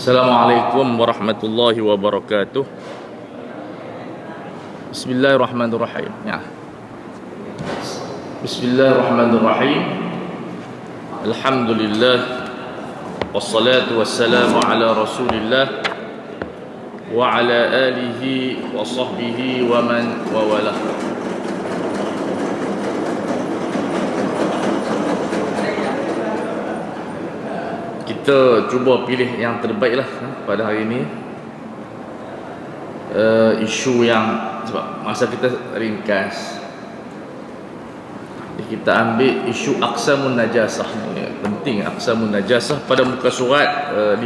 Assalamualaikum warahmatullahi wabarakatuh. Bismillahirrahmanirrahim. Ya. Bismillahirrahmanirrahim. Alhamdulillah wassalatu wassalamu ala Rasulillah wa ala alihi wa sahbihi wa man wa wala. Kita cuba pilih yang terbaik lah pada hari ini. Isu yang sebab masa kita ringkas, kita ambil isu aqsamun najasah ni. Penting aqsamun najasah pada muka surat 50.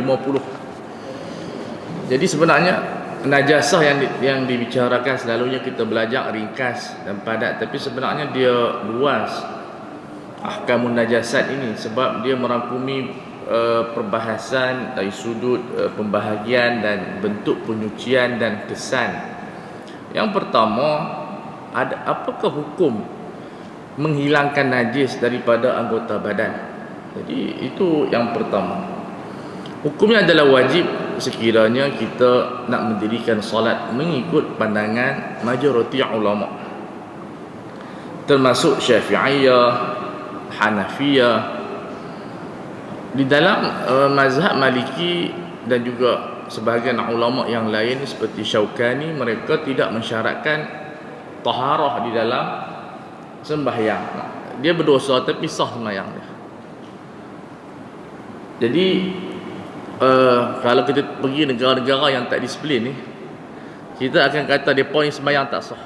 Jadi sebenarnya najasah yang dibicarakan selalunya kita belajar ringkas dan padat, tapi sebenarnya dia luas ahkamun najasat ini sebab dia merangkumi perbahasan dari sudut pembahagian dan bentuk penyucian dan kesan. Yang pertama, apakah hukum menghilangkan najis daripada anggota badan? Jadi itu yang pertama. Hukumnya adalah wajib sekiranya kita nak mendirikan solat mengikut pandangan majoriti ulama, termasuk Syafi'iyah, Hanafiyah. Di dalam mazhab Maliki dan juga sebahagian ulama yang lain seperti Syaukani, mereka tidak mensyaratkan taharah di dalam sembahyang. Dia berdosa tapi sah sembahyang dia. Jadi kalau kita pergi negara-negara yang tak disiplin ni, kita akan kata depa ni sembahyang tak sah.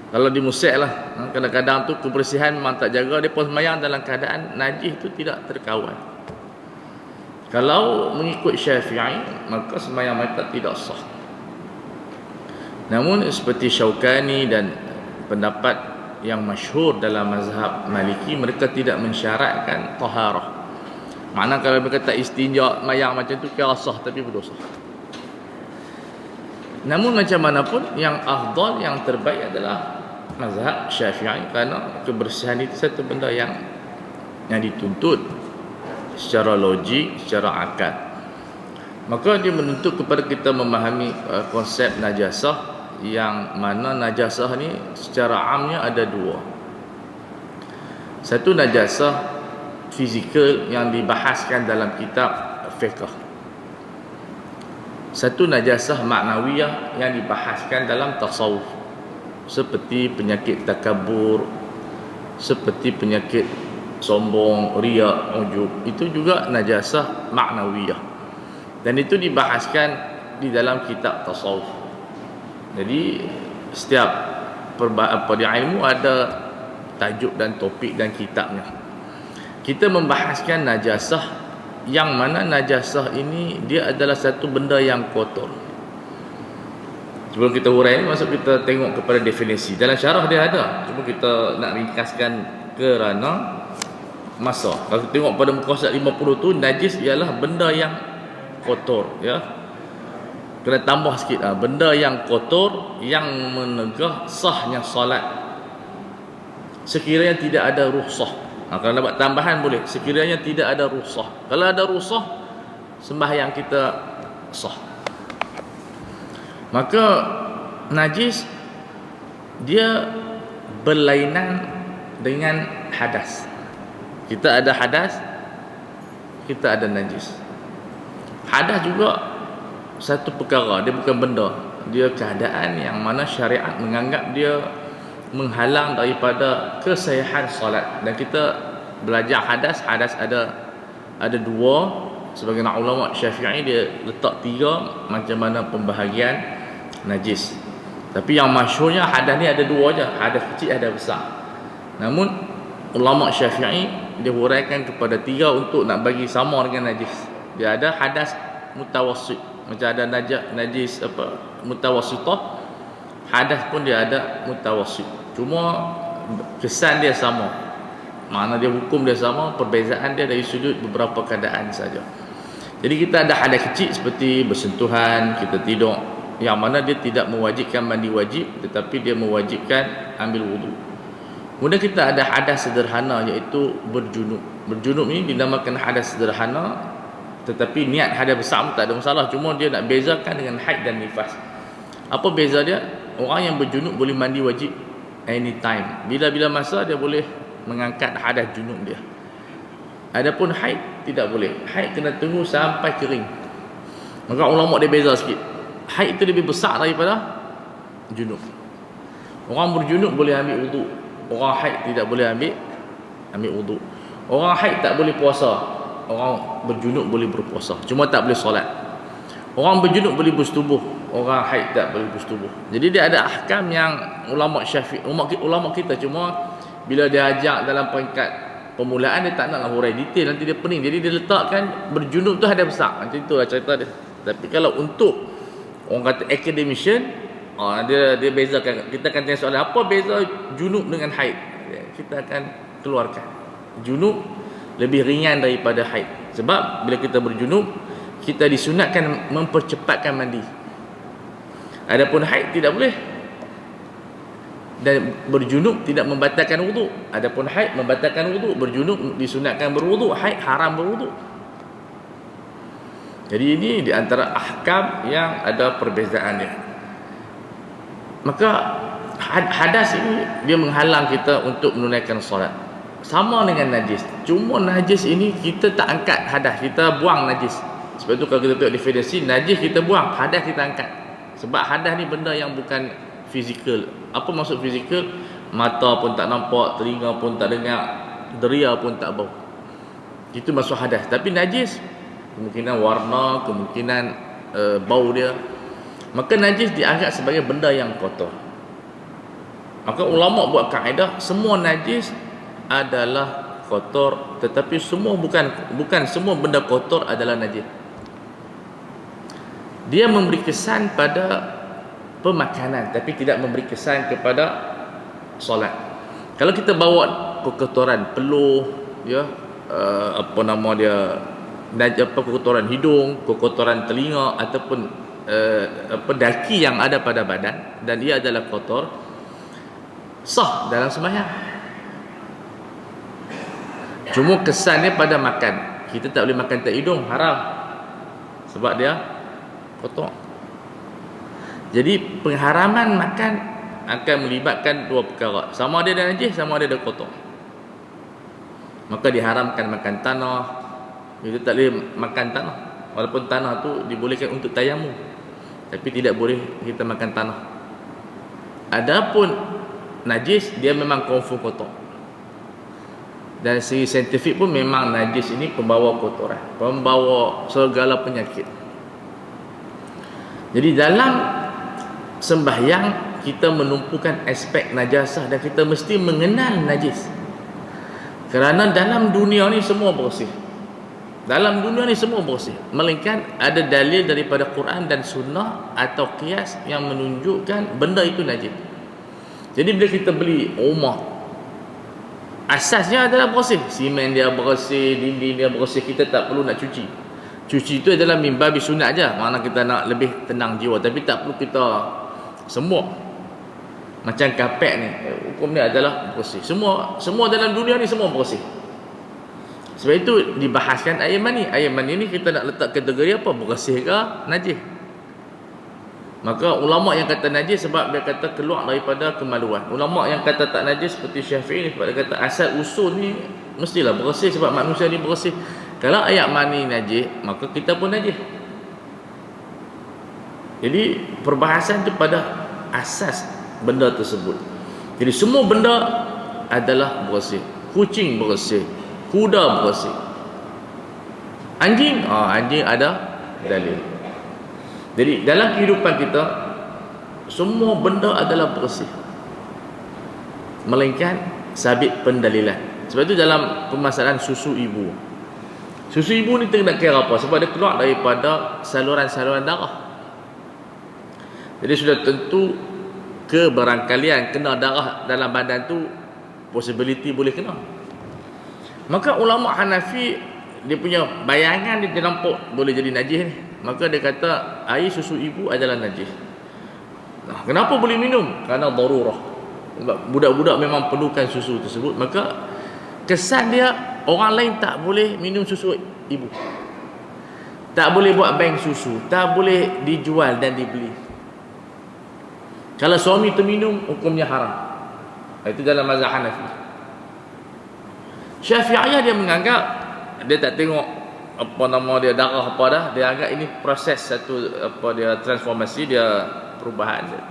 Kalau di Mesir lah, kadang-kadang tu kebersihan memang tak jaga, dia pun sembahyang dalam keadaan najis tu tidak terkawal. Kalau mengikut Syafi'i, maka sembahyang mereka tidak sah. Namun seperti Syaukani dan pendapat yang masyhur dalam mazhab Maliki, mereka tidak mensyaratkan taharah. Makna kalau mereka tak istinja sembahyang macam tu kira sah tapi berdosa. Namun macam mana pun, yang afdal, yang terbaik adalah mazhab Syafi'i, kerana kebersihan itu satu benda yang dituntut secara logik, secara akal. Maka dia menuntut kepada kita memahami konsep najasah, yang mana najasah ni secara amnya ada dua. Satu najasah fizikal yang dibahaskan dalam kitab fiqh. Satu najasah maknawiyah yang dibahaskan dalam tasawuf, seperti penyakit takabur, seperti penyakit sombong, riya, ujub. Itu juga najasah maknawiyah, dan itu dibahaskan di dalam kitab tasawuf. Jadi setiap ilmu ada tajuk dan topik dan kitabnya. Kita membahaskan najasah, yang mana najasah ini dia adalah satu benda yang kotor. Sebelum kita hurai ni, masuk kita tengok kepada definisi. Dalam syarah dia ada, cuma kita nak ringkaskan kerana masa. Kalau kita tengok pada muka surat 50 tu, najis ialah benda yang kotor, ya. Kena tambah sikit, benda yang kotor yang menegah sahnya solat sekiranya tidak ada rukhsah. Kalau nak buat tambahan boleh, sekiranya tidak ada rukhsah. Kalau ada rukhsah, sembahyang kita sah. Maka najis dia berlainan dengan hadas. Kita ada hadas, kita ada najis. Hadas juga satu perkara, dia bukan benda, dia keadaan yang mana syariat menganggap dia menghalang daripada kesahihan solat. Dan kita belajar hadas ada dua. Sebagian ulama Syafi'i dia letak tiga macam mana pembahagian najis. Tapi yang masyhurnya hadas ni ada dua je, hadas kecil, hadas besar. Namun ulama Syafi'i dia huraikan kepada tiga untuk nak bagi sama dengan najis. Dia ada hadas mutawassit, macam ada najis mutawassitah, hadas pun dia ada mutawassit. Cuma kesan dia sama, makna dia hukum dia sama, perbezaan dia dari sudut beberapa keadaan saja. Jadi kita ada hadas kecil seperti bersentuhan, kita tidur, yang mana dia tidak mewajibkan mandi wajib, tetapi dia mewajibkan ambil wudu. Kemudian kita ada hadas sederhana, iaitu berjunub. Berjunub ini dinamakan hadas sederhana Tetapi niat hadas besar pun tak ada masalah. Cuma dia nak bezakan dengan haid dan nifas. Apa beza dia? Orang yang berjunub boleh mandi wajib anytime. Bila-bila masa dia boleh mengangkat hadas junub dia. Adapun haid tidak boleh. Haid kena tunggu sampai kering. Maka ulama dia beza sikit. Haid itu lebih besar daripada junub. Orang berjunub boleh ambil wuduk. Orang haid tidak boleh ambil wuduk. Orang haid tak boleh puasa. Orang berjunub boleh berpuasa, cuma tak boleh solat. Orang berjunub boleh bersetubuh, orang haid tak boleh bersetubuh. Jadi dia ada ahkam yang ulama Syafi'i, ulama kita cuma bila dia ajak dalam peringkat permulaan dia tak naklah hurai detail, nanti dia pening. Jadi dia letakkan berjunub tu ada besar. Macam itulah cerita dia. Tapi kalau untuk orang kata academician, dia bezakan. Kita akan tanya soalan, apa beza junub dengan haid? Kita akan keluarkan. Junub lebih ringan daripada haid. Sebab bila kita berjunub, kita disunatkan mempercepatkan mandi. Adapun haid tidak boleh. Dan berjunub tidak membatalkan wuduk. Adapun haid membatalkan wuduk. Berjunub disunatkan berwuduk, haid haram berwuduk. Jadi ini di antara ahkam yang ada perbezaan dia. Maka hadas ini dia menghalang kita untuk menunaikan solat. Sama dengan najis. Cuma najis ini kita tak angkat hadas, kita buang najis. Sebab itu kalau kita tengok definisi, najis kita buang, hadas kita angkat. Sebab hadas ni benda yang bukan fizikal. Apa maksud fizikal? Mata pun tak nampak, telinga pun tak dengar, deria pun tak bau. Itu maksud hadas. Tapi najis, kemungkinan warna, kemungkinan bau dia. Maka najis dianggap sebagai benda yang kotor. Maka ulama buat kaedah, semua najis adalah kotor, tetapi semua bukan semua benda kotor adalah najis. Dia memberi kesan pada pemakanan tapi tidak memberi kesan kepada solat. Kalau kita bawa kekotoran peluh, ya, apa nama dia, kekotoran hidung, kekotoran telinga ataupun daki yang ada pada badan dan ia adalah kotor, sah dalam sembahyang. Cuma kesannya pada makan. Kita tak boleh makan tak hidung, haram. Sebab dia kotor. Jadi pengharaman makan akan melibatkan dua perkara. Sama ada najis, sama ada kotor. Maka diharamkan makan tanah. Kita tak boleh makan tanah. Walaupun tanah tu dibolehkan untuk tayamum, tapi tidak boleh kita makan tanah. Adapun najis, dia memang confirm kotor. Dan segi saintifik pun memang najis ini pembawa kotoran, pembawa segala penyakit. Jadi dalam sembahyang kita menumpukan aspek najasah dan kita mesti mengenal najis. Kerana dalam dunia ni semua bersih. Dalam dunia ni semua bersih. Melainkan ada dalil daripada Quran dan Sunnah atau qiyas yang menunjukkan benda itu najis. Jadi bila kita beli rumah, asasnya adalah bersih. Simen dia bersih, dinding dia bersih, kita tak perlu nak cuci. Cuci itu adalah mimbabi sunat aja, mana kita nak lebih tenang jiwa, tapi tak perlu kita semua. Macam kapek ni, hukum ni adalah bersih. Semua dalam dunia ni semua bersih. Sebab itu dibahaskan air mani. Air mani ni kita nak letak kategori apa? Bersih ke najis? Maka ulama yang kata najis sebab dia kata keluar daripada kemaluan. Ulama yang kata tak najis seperti Syafi'i ni sebab dia kata asal usul ni mestilah bersih sebab manusia ni bersih. Kalau air mani najis, maka kita pun najis. Jadi perbahasan tu pada asas benda tersebut. Jadi semua benda adalah bersih. Kucing bersih, kuda bersih. Anjing, anjing ada dalil. Jadi dalam kehidupan kita semua benda adalah bersih, melainkan sabit pendalilan. Sebab itu dalam permasalahan susu ibu, susu ibu ni nak kira apa? Sebab dia keluar daripada saluran-saluran darah. Jadi sudah tentu kebarangkalian kena darah dalam badan tu, possibility boleh kena. Maka ulama Hanafi dia punya bayangan dia nampak boleh jadi najis ni. Maka dia kata air susu ibu adalah najis. Kenapa boleh minum? Kerana darurah. Budak-budak memang perlukan susu tersebut. Maka kesan dia orang lain tak boleh minum susu ibu. Tak boleh buat bank susu, tak boleh dijual dan dibeli. Kalau suami terminum, hukumnya haram. Itu dalam mazhab Hanafi. Syafi'iyah dia menganggap, dia tak tengok apa nama dia, darah apa dah, dia anggap ini proses satu apa dia transformasi, dia perubahan dia.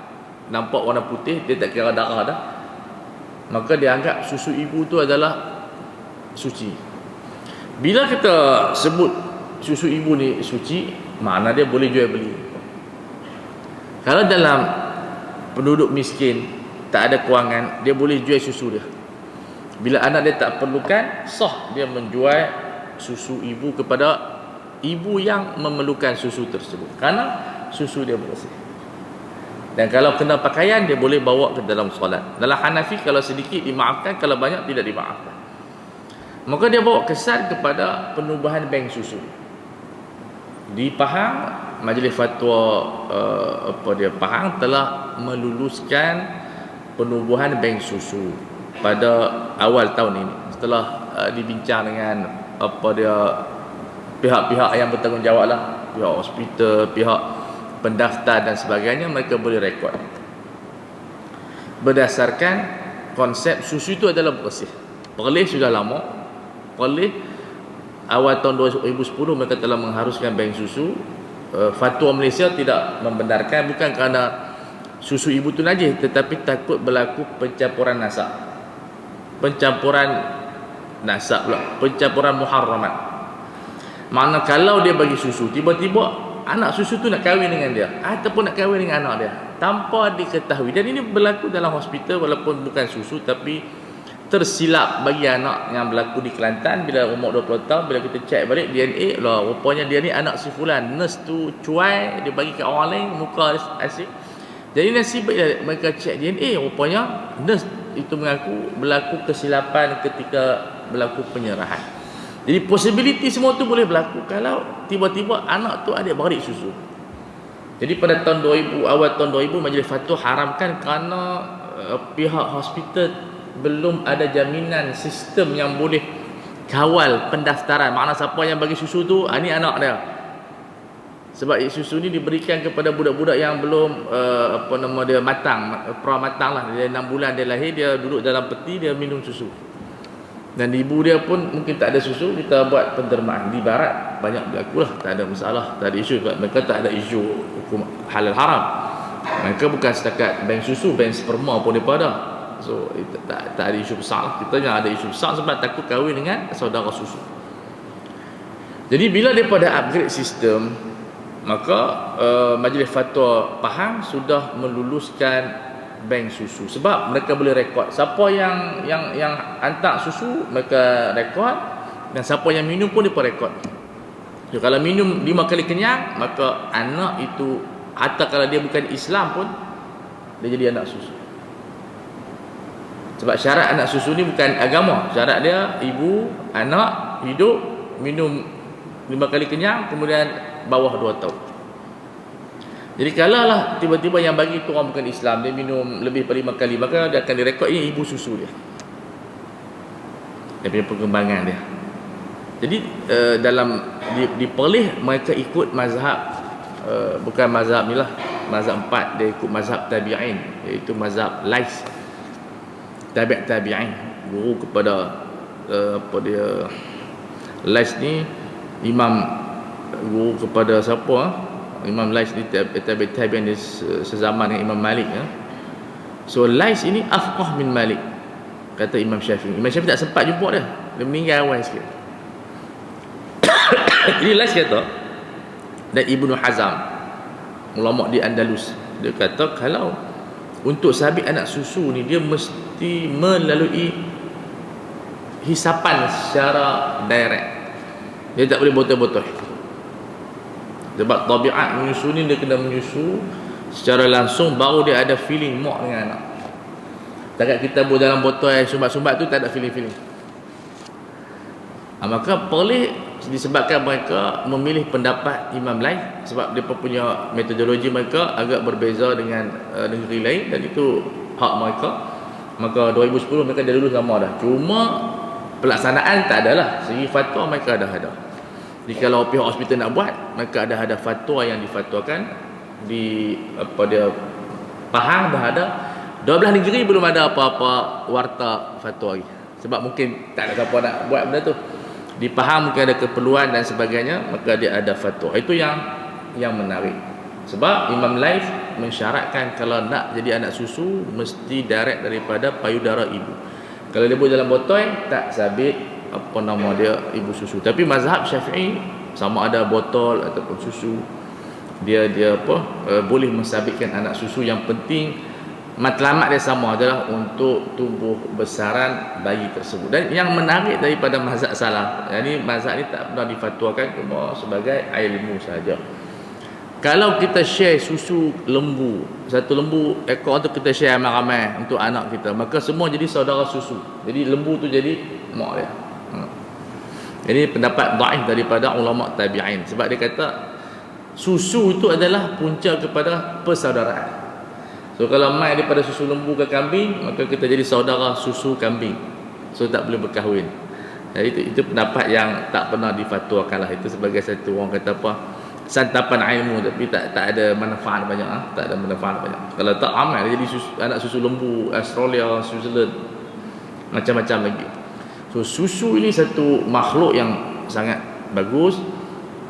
Nampak warna putih, dia tak kira darah dah. Maka dia anggap susu ibu tu adalah suci. Bila kita sebut susu ibu ni suci, makna dia boleh jual beli. Kalau dalam penduduk miskin, tak ada kewangan, dia boleh jual susu dia. Bila anak dia tak perlukan, sah dia menjual susu ibu kepada ibu yang memerlukan susu tersebut, kerana susu dia bersih. Dan kalau kena pakaian, dia boleh bawa ke dalam solat. Dalam Hanafi, kalau sedikit dimaafkan, kalau banyak tidak dimaafkan. Maka dia bawa kesan kepada penubuhan bank susu. Di Pahang, Majlis Fatwa Pahang telah meluluskan penubuhan bank susu pada awal tahun ini, setelah dibincang dengan pihak-pihak yang bertanggungjawab lah, pihak hospital, pihak pendaftar dan sebagainya. Mereka boleh rekod berdasarkan konsep susu itu adalah bersih. Perlis sudah lama, Perlis awal tahun 2010 mereka telah mengharuskan bank susu. Fatwa Malaysia tidak membenarkan, bukan kerana susu ibu tu najis, tetapi takut berlaku pencampuran nasab. Pencampuran muharramat. Makna kalau dia bagi susu, tiba-tiba anak susu tu nak kahwin dengan dia, ataupun nak kahwin dengan anak dia tanpa diketahui. Dan ini berlaku dalam hospital, walaupun bukan susu, tapi tersilap bagi anak yang berlaku di Kelantan. Bila umur 20 tahun, bila kita cek balik DNA lah, rupanya dia ni anak si fulan. Nurse tu cuai, dia bagi kat orang lain, muka asyik. Jadi nasib baik mereka cek DNA, rupanya nurse itu mengaku berlaku kesilapan ketika berlaku penyerahan. Jadi possibility semua tu boleh berlaku kalau tiba-tiba anak tu adik-beradik susu. Jadi pada tahun 2000, awal tahun 2000, Majlis Fatwa haramkan kerana pihak hospital belum ada jaminan sistem yang boleh kawal pendaftaran. Makna siapa yang bagi susu tu, ni anak dia. Sebab susu ni diberikan kepada budak-budak yang belum matang, pra-matang lah. Dia 6 bulan dia lahir, dia duduk dalam peti, dia minum susu. Dan ibu dia pun mungkin tak ada susu, kita buat pendermaan. Di barat banyak berlaku lah, tak ada masalah, tak ada isu. Mereka tak ada isu hukum halal haram. Mereka bukan setakat bank susu, bank sperma pun daripada. So tak ada isu besar lah. Kita yang ada isu besar sebab takut kahwin dengan saudara susu. Jadi bila daripada upgrade sistem, maka Majlis Fatwa Pahang sudah meluluskan bank susu, sebab mereka boleh rekod siapa yang hantar susu, mereka rekod, dan siapa yang minum pun mereka rekod. So, kalau minum 5 kali kenyang, maka anak itu, hatta kalau dia bukan Islam pun, dia jadi anak susu. Sebab syarat anak susu ni bukan agama, syarat dia ibu, anak hidup, minum 5 kali kenyang, kemudian bawah 2 tahun. Jadi kalau lah tiba-tiba yang bagi tu orang bukan Islam, dia minum lebih daripada 5 kali, maka dia akan direkod ini ibu susu dia. Dia punya perkembangan dia. Jadi dalam di Perlis mereka ikut mazhab, bukan mazhab ni lah, mazhab 4, dia ikut mazhab tabi'in, iaitu mazhab Lais. Tabi'in, guru kepada Lais ni imam, guru kepada siapa? Imam Lais ni tabi'in sezaman dengan Imam Malik ya. So Lais ini afqah min Malik, kata Imam Syafi'i. Imam Syafi'i tak sempat jumpa dia meninggal awal sikit. Jadi Lais kata, dan Ibnu Hazam, ulama di Andalus, dia kata kalau untuk sabit anak susu ni, dia mesti melalui hisapan secara direct. Dia tak boleh botol-botol. Sebab tabiat menyusu ni, dia kena menyusu secara langsung, baru dia ada feeling mak dengan anak. Takat kita buat dalam botol air sumbat-sumbat tu, tak ada feeling-feeling. Maka Perlis disebabkan mereka memilih pendapat Imam Lais, sebab dia punya metodologi mereka agak berbeza dengan negeri lain, dan itu hak mereka. Maka 2010 mereka dah lulus lama dah, cuma pelaksanaan tak adalah. Segi fatwa mereka dah ada. Jadi kalau pihak hospital nak buat, maka ada fatwa yang difatwakan di apa dia Pahang dah ada. 12 negeri belum ada apa-apa warta fatwa lagi. Sebab mungkin tak ada siapa nak buat benda tu. Di Pahang mungkin ada keperluan dan sebagainya, maka dia ada fatwa. Itu yang menarik. Sebab Imam Laif mensyaratkan kalau nak jadi anak susu mesti direct daripada payudara ibu. Kalau dia buat dalam botol tak sabit apa nama dia ibu susu. Tapi mazhab Syafi'i sama ada botol ataupun susu, dia boleh mensabitkan anak susu. Yang penting matlamat dia sama adalah untuk tumbuh besaran bayi tersebut. Dan yang menarik daripada mazhab salaf, yani mazhab ni tak pernah difatwakan, cuma sebagai ilmu saja. Kalau kita share susu lembu, satu lembu ekor tu kita share ramai-ramai untuk anak kita, maka semua jadi saudara susu. Jadi lembu tu jadi mak dia. Jadi pendapat dhaif daripada ulama tabi'in, sebab dia kata susu itu adalah punca kepada persaudaraan. So kalau mai daripada susu lembu ke kambing, maka kita jadi saudara susu kambing. So tak boleh berkahwin. Jadi itu pendapat yang tak pernah difatwakan lah. Itu sebagai satu orang kata apa, santapan ilmu, tapi tak ada manfaat banyak. Tak ada manfaat banyak. Kalau tak amal dia jadi anak susu lembu Australia, Switzerland, macam-macam lagi. So susu ini satu makhluk yang sangat bagus,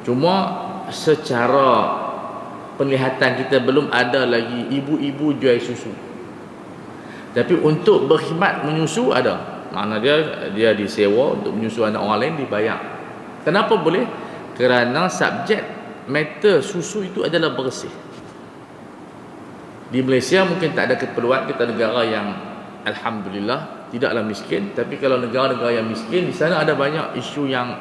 cuma secara penglihatan kita belum ada lagi ibu-ibu jual susu. Tapi untuk berkhidmat menyusu ada. Makna dia disewa untuk menyusu anak orang lain, dibayar. Kenapa boleh? Kerana subjek matter susu itu adalah bersih. Di Malaysia mungkin tak ada keperluan, kita negara yang alhamdulillah tidaklah miskin. Tapi kalau negara-negara yang miskin, di sana ada banyak isu yang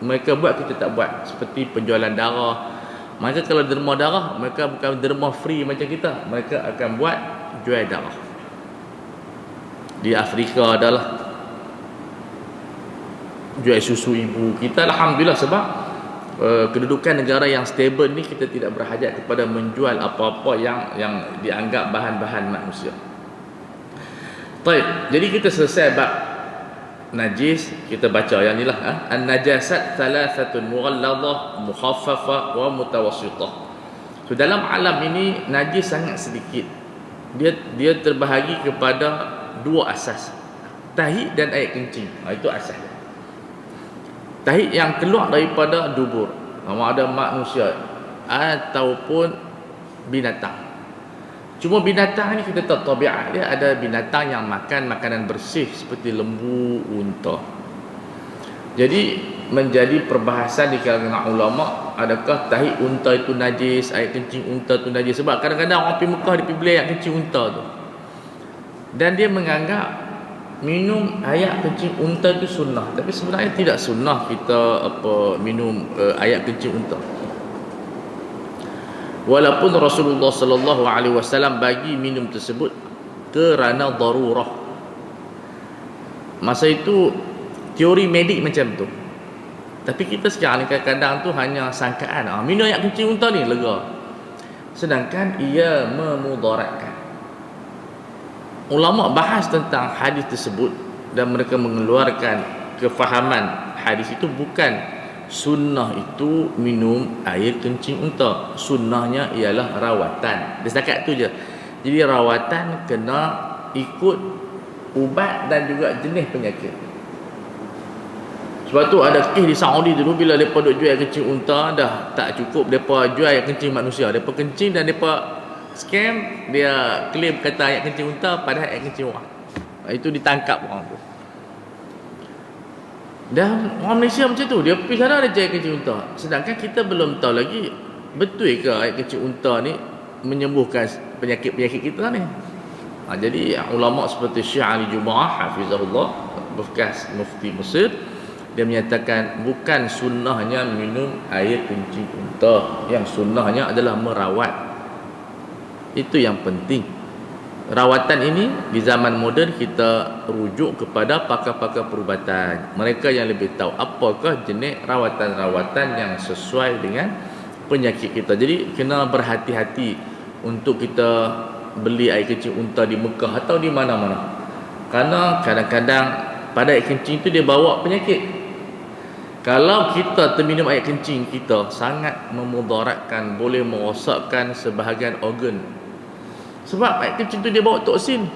mereka buat kita tak buat, seperti penjualan darah. Maka kalau derma darah, mereka bukan derma free macam kita, mereka akan buat jual darah. Di Afrika adalah jual susu ibu. Kita alhamdulillah sebab kedudukan negara yang stable ni, kita tidak berhajat kepada menjual apa-apa yang dianggap bahan-bahan manusia. Baik, jadi kita selesai bab najis. Kita baca yang inilah an-najasat thalathatun mughalladah, mukhaffafah wa mutawassithah. So dalam alam ini najis sangat sedikit. Dia terbahagi kepada dua asas, tahi dan air kencing. Itu asas. Tahi yang keluar daripada dubur, sama ada manusia ataupun binatang. Cuma binatang ni kita tahu tabiat dia, ada binatang yang makan makanan bersih seperti lembu, unta. Jadi menjadi perbahasan di kalangan ulama, adakah tahi unta itu najis, air kencing unta itu najis. Sebab kadang-kadang orang pergi Mekah dia pergi beli air kencing unta tu, dan dia menganggap minum air kencing unta itu sunnah. Tapi sebenarnya tidak sunnah kita minum air kencing unta. Walaupun Rasulullah sallallahu alaihi wasallam bagi minum tersebut kerana darurah. Masa itu teori medik macam tu. Tapi kita sekarang ni kadang-kadang tu hanya sangkaan, minum air kencing unta ni lega. Sedangkan ia memudaratkan. Ulama bahas tentang hadis tersebut dan mereka mengeluarkan kefahaman hadis itu bukan sunnah itu minum air kencing unta. Sunnahnya ialah rawatan. Dia setakat tu je. Jadi rawatan kena ikut ubat dan juga jenis penyakit. Sebab tu ada kes di Saudi dulu, bila mereka duk jual kencing unta, dah tak cukup mereka jual air kencing manusia. Mereka kencing dan mereka scam, dia claim kata air kencing unta padahal air kencing orang. Itu ditangkap orang tu. Dan orang Malaysia macam tu, dia pergi sana dia cari kencing unta. Sedangkan kita belum tahu lagi betul ke air kencing unta ni menyembuhkan penyakit-penyakit kita ni. Jadi ulama seperti Syekh Ali Jumaah hafizahullah, bekas mufti Mesir, dia menyatakan bukan sunnahnya minum air kencing unta, yang sunnahnya adalah merawat. Itu yang penting. Rawatan ini di zaman moden kita rujuk kepada pakar-pakar perubatan. Mereka yang lebih tahu apakah jenis rawatan-rawatan yang sesuai dengan penyakit kita. Jadi kena berhati-hati untuk kita beli air kencing unta di Mekah atau di mana-mana. Karena kadang-kadang pada air kencing itu dia bawa penyakit. Kalau kita terminum air kencing kita sangat memudaratkan, boleh merosakkan sebahagian organ. Sebab air kencing tu dia bawa toksin.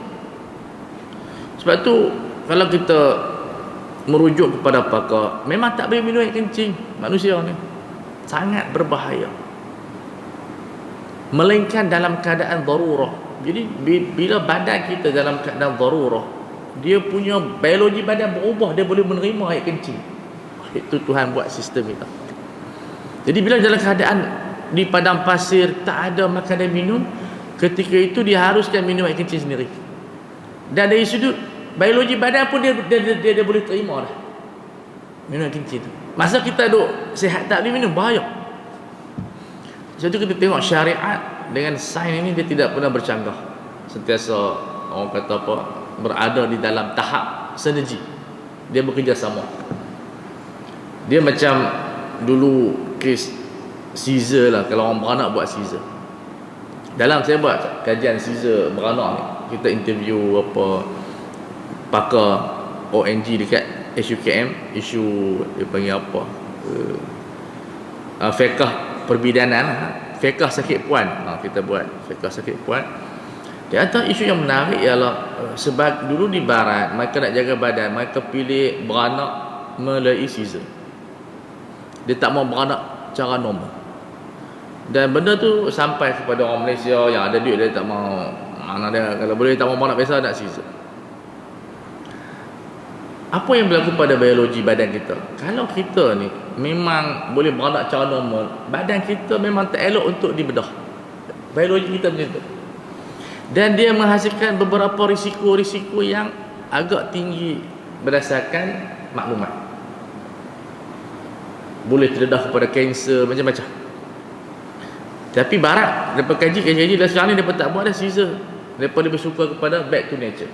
Sebab tu kalau kita merujuk kepada pakar, memang tak boleh minum air kencing manusia ni. Sangat berbahaya. Melainkan dalam keadaan darurah. Jadi bila badan kita dalam keadaan darurah, dia punya biologi badan berubah, dia boleh menerima air kencing. Itu Tuhan buat sistem itu. Jadi bila dalam keadaan di padang pasir tak ada makan dan minum, ketika itu dia haruskan minum air kencing sendiri. Dan dari sudut biologi badan pun dia boleh terima dah minum air kencing tu. Masa kita duk sihat tak boleh minum, bahaya. Sebab tu kita tengok syariat dengan sains ini dia tidak pernah bercanggah. Sentiasa orang kata apa, berada di dalam tahap sinergi. Dia bekerjasama. Dia macam dulu kes Caesar lah, kalau orang beranak buat Caesar. Dalam saya buat kajian Caesar beranak ni, kita interview apa pakar ONG dekat SUKM, isu dia panggil apa, fiqh perbidanan, fiqh sakit puan. Kita buat fiqh sakit puan. Di antara isu yang menarik ialah sebab dulu di barat mereka nak jaga badan, mereka pilih beranak melalui Caesar. Dia tak mau beranak cara normal. Dan benda tu sampai kepada orang Malaysia yang ada duit, dia tak mau. Mana dia kalau boleh tak mau beranak biasa, nak Caesar. Apa yang berlaku pada biologi badan kita? Kalau kita ni memang boleh beranak cara normal, badan kita memang tak elok untuk dibedah. Biologi kita macam tu. Dan dia menghasilkan beberapa risiko-risiko yang agak tinggi berdasarkan maklumat. Boleh terdedah kepada kanser, macam-macam. Tapi barat, mereka kaji dan sekarang ni mereka tak buat dah Caesar. Mereka lebih suka kepada back to nature.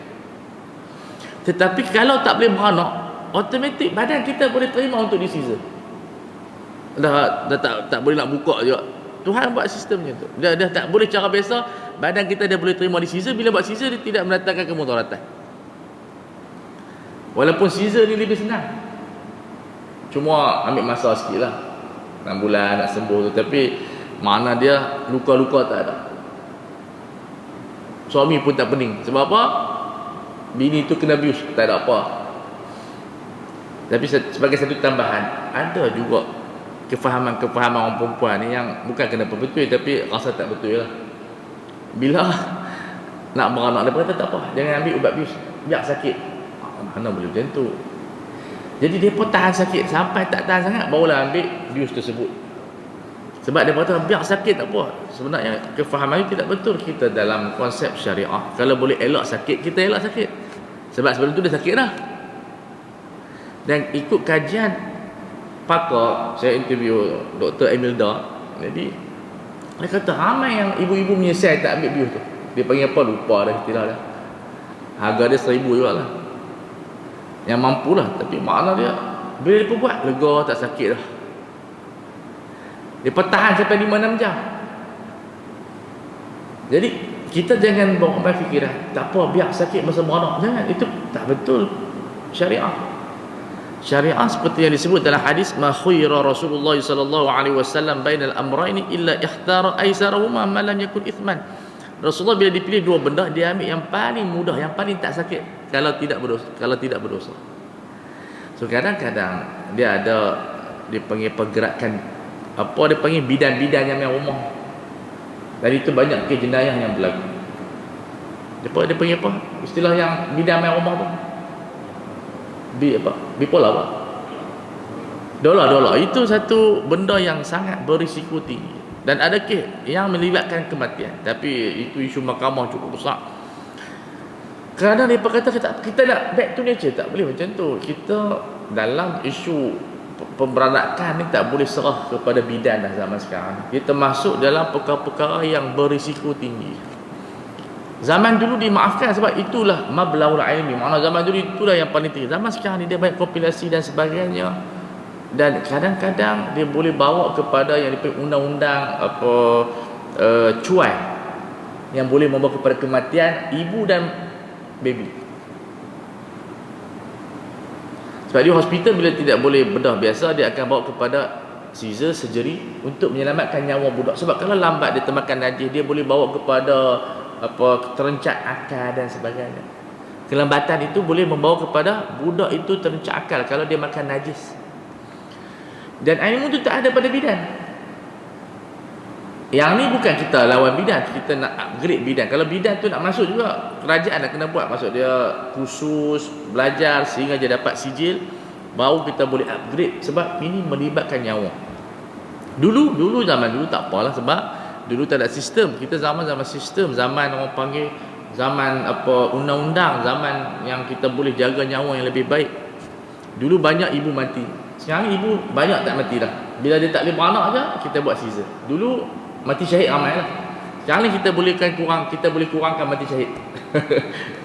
Tetapi kalau tak boleh beranak, automatik badan kita boleh terima untuk di Caesar. Dah tak boleh nak buka juga. Tuhan buat sistem macam tu. Dia tak boleh cara biasa, badan kita dia boleh terima di Caesar. Bila buat Caesar, dia tidak mendatangkan kemudaratan. Walaupun Caesar ni lebih senang, cuma ambil masa sikit lah, 6 bulan nak sembuh tu. Tapi mana dia luka-luka tak ada. Suami pun tak pening. Sebab apa? Bini tu kena abuse, tak ada apa. Tapi sebagai satu tambahan, ada juga kefahaman-kefahaman orang perempuan ni yang bukan kenapa betul, tapi rasa tak betul lah. Bila nak beranak, dia kata tak apa, jangan ambil ubat bius, biar sakit. Mana boleh macam tu. Jadi dia pun tahan sakit, sampai tak tahan sangat barulah ambil bius tersebut. Sebab dia kata biar sakit tak apa. Sebenarnya kefahaman itu tidak betul. Kita dalam konsep syariah, kalau boleh elak sakit, kita elak sakit. Sebab sebelum tu dia sakit dah. Dan ikut kajian pakar, saya interview Dr. Emilda. Jadi dia kata ramai yang ibu-ibu menyesal tak ambil bius tu. Dia panggil apa, lupa dah istilah dah. Harga dia 1,000 juga lah. Yang mampu lah. Tapi makna dia bila dia buat, lega, tak sakit dah. Dia pertahan sampai 5-6 jam. Jadi kita jangan bawa fikiran tak apa, biar sakit masa beranak. Jangan, itu tak betul syariah. Syariah seperti yang disebut dalam hadis, ma khuyira Rasulullah sallallahu alaihi wasallam bainal amrayni illa ikhtara aisarahuma ma lam yakun ithman. Rasulullah bila dipilih dua benda, dia ambil yang paling mudah, yang paling tak sakit kalau tidak berdosa. So kadang-kadang dia ada dipanggil pergerakan, apa dia panggil, bidan-bidan yang main rumah. Dan itu banyak kes jenayah yang berlaku. Dia panggil apa? Istilah yang bidan main rumah tu. Bipolar apa? Dolar. Itu satu benda yang sangat berisiko tinggi. Dan ada kes yang melibatkan kematian. Tapi itu isu mahkamah cukup besar. Kadang mereka kata kita nak back to nature, tak boleh macam tu. Kita dalam isu pemberanakan ni tak boleh serah kepada bidan dah zaman sekarang. Kita masuk dalam perkara-perkara yang berisiko tinggi. Zaman dulu dimaafkan sebab itulah mablagul ilmi. Makna zaman dulu itulah yang paling tinggi. Zaman sekarang ni dia banyak kompilasi dan sebagainya. Dan kadang-kadang dia boleh bawa kepada yang dipanggil undang-undang cuai, yang boleh membawa kepada kematian ibu dan baby. Sebab dia hospital bila tidak boleh bedah biasa, dia akan bawa kepada scissor, surgery untuk menyelamatkan nyawa budak. Sebab kalau lambat dia termakan najis, dia boleh bawa kepada terencat akal dan sebagainya. Kelambatan itu boleh membawa kepada budak itu terencat akal kalau dia makan najis. Dan ilmu itu tak ada pada bidan. Yang ni bukan kita lawan bidan, kita nak upgrade bidan. Kalau bidan tu nak masuk juga, kerajaan nak kena buat. Maksud dia kursus, belajar sehingga dia dapat sijil, baru kita boleh upgrade. Sebab ini melibatkan nyawa. Dulu zaman dulu tak apalah, sebab dulu tak ada sistem. Kita zaman sistem, zaman orang panggil zaman undang-undang, zaman yang kita boleh jaga nyawa yang lebih baik. Dulu banyak ibu mati. Sekarang ibu banyak tak mati dah. Bila dia tak boleh beranak je, kita buat scissor. Dulu mati syahid ramai lah. Sekarang ni kita boleh kurangkan mati syahid.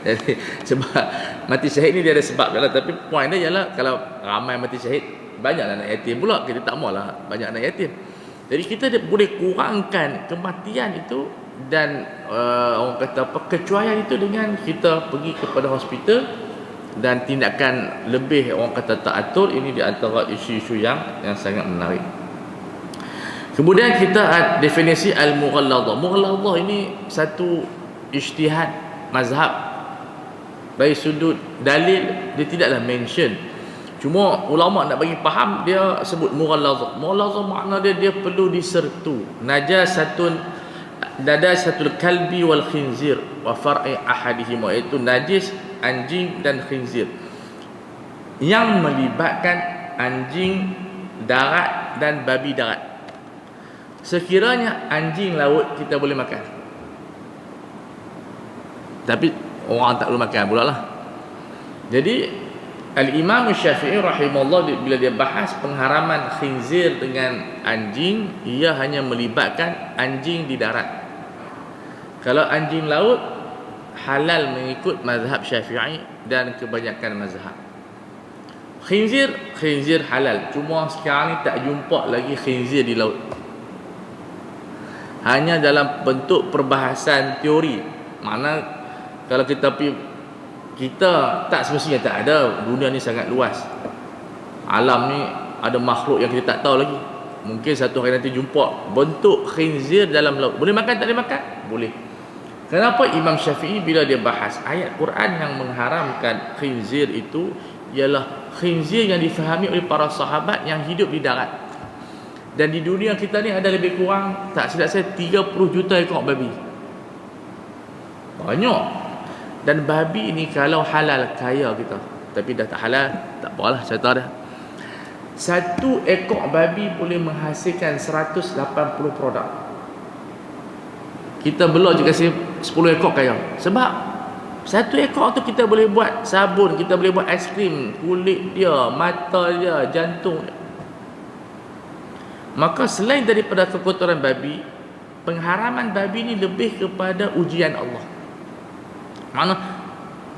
Jadi, sebab mati syahid ni dia ada sebab dia lah. Tapi point dia ialah kalau ramai mati syahid, banyaklah anak yatim pula. Kita tak maulah banyak anak yatim. Jadi kita boleh kurangkan kematian itu. Dan orang kata kecuaian itu dengan kita pergi kepada hospital dan tindakan lebih orang kata teratur. Ini di antara isu-isu yang sangat menarik. Kemudian kita definisi al-mughalladhah. Mughalladhah ini satu ijtihad mazhab. Dari sudut dalil dia tidaklah mention. Cuma ulama nak bagi faham, dia sebut mughalladhah. Mughalladhah makna dia perlu disertu. Najasatul kalbi wal khinzir wa far'i ahadihima, iaitu najis anjing dan khinzir yang melibatkan anjing darat dan babi darat. Sekiranya anjing laut kita boleh makan, tapi orang tak boleh makan pula lah. Jadi Al-Imam Syafi'i rahimahullah bila dia bahas pengharaman khinzir dengan anjing, ia hanya melibatkan anjing di darat. Kalau anjing laut halal mengikut mazhab Syafi'i dan kebanyakan mazhab. Khinzir halal. Cuma sekarang ni tak jumpa lagi khinzir di laut. Hanya dalam bentuk perbahasan teori. Mana kalau kita tak semestinya tak ada. Dunia ni sangat luas. Alam ni ada makhluk yang kita tak tahu lagi. Mungkin satu hari nanti jumpa bentuk khinzir dalam laut. Boleh makan tak boleh makan? Boleh. Kenapa Imam Syafi'i bila dia bahas ayat Quran yang mengharamkan khinzir itu ialah khinzir yang difahami oleh para sahabat yang hidup di darat. Dan di dunia kita ni ada lebih kurang, tak silap saya, 30 juta ekor babi. Banyak. Dan babi ni kalau halal kaya kita. Tapi dah tak halal, tak apalah, saya tahu dah. Satu ekor babi boleh menghasilkan 180 produk. Kita belah je kasi 10 ekor kaya. Sebab satu ekor tu kita boleh buat sabun, kita boleh buat aiskrim, kulit dia, mata dia, jantung dia. Maka selain daripada kekotoran babi, pengharaman babi ni lebih kepada ujian Allah. Mana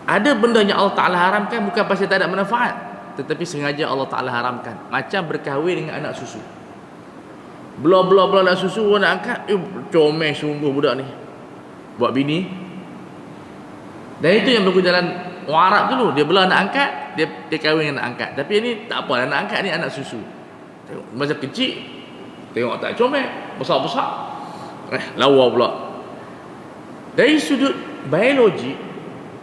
ada benda yang Allah Ta'ala haramkan bukan pasal tak ada manfaat, tetapi sengaja Allah Ta'ala haramkan. Macam berkahwin dengan anak susu. Belah anak susu nak angkat, comel sungguh budak ni buat bini. Dan itu yang berlaku dalam orang Arab dulu. Dia belah nak angkat, dia kahwin dengan nak angkat. Tapi ini tak apa, nak angkat ni anak susu. Tengok masa kecil, tengok tak comel, besar-besar, lawa pula. Dari sudut biologi,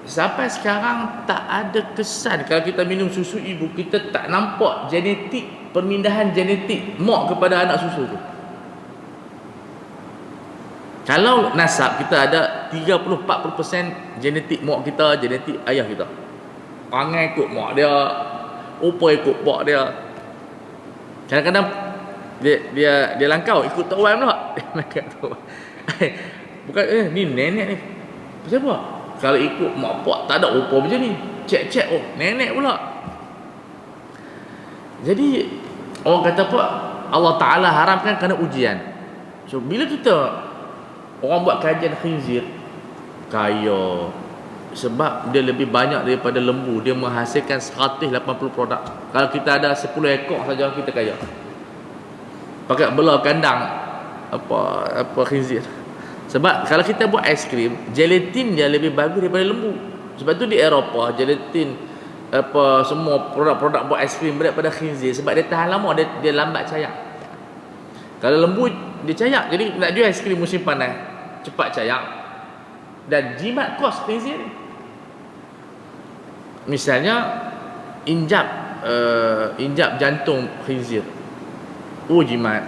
sampai sekarang tak ada kesan. Kalau kita minum susu ibu, kita tak nampak genetik, permindahan genetik mak kepada anak susu tu. Kalau nasab, kita ada 30-40% genetik mak kita, genetik ayah kita. Perangai ikut mak dia, rupa ikut pak dia. Kadang-kadang dia langkau ikut tok wan pula. Bukan ni nenek ni. Macam apa? Kalau ikut mak pak tak ada rupa macam ni. Cek nenek pula. Jadi orang kata apa? Allah Ta'ala haramkan kerana ujian. So bila kita orang buat kajian khinzir, kaya. Sebab dia lebih banyak daripada lembu. Dia menghasilkan 180 produk. Kalau kita ada 10 ekor saja, kita kaya. Pakai belah kandang apa khinzir. Sebab kalau kita buat aiskrim, gelatin dia lebih bagus daripada lembu. Sebab tu di Eropah, gelatin apa semua produk-produk buat aiskrim daripada khinzir, sebab dia tahan lama, dia lambat cayak. Kalau lembu dia cayak, jadi nak jual aiskrim musim panas cepat cayak dan jimat kos khinzir ni. Misalnya injap jantung khinzir, jimat,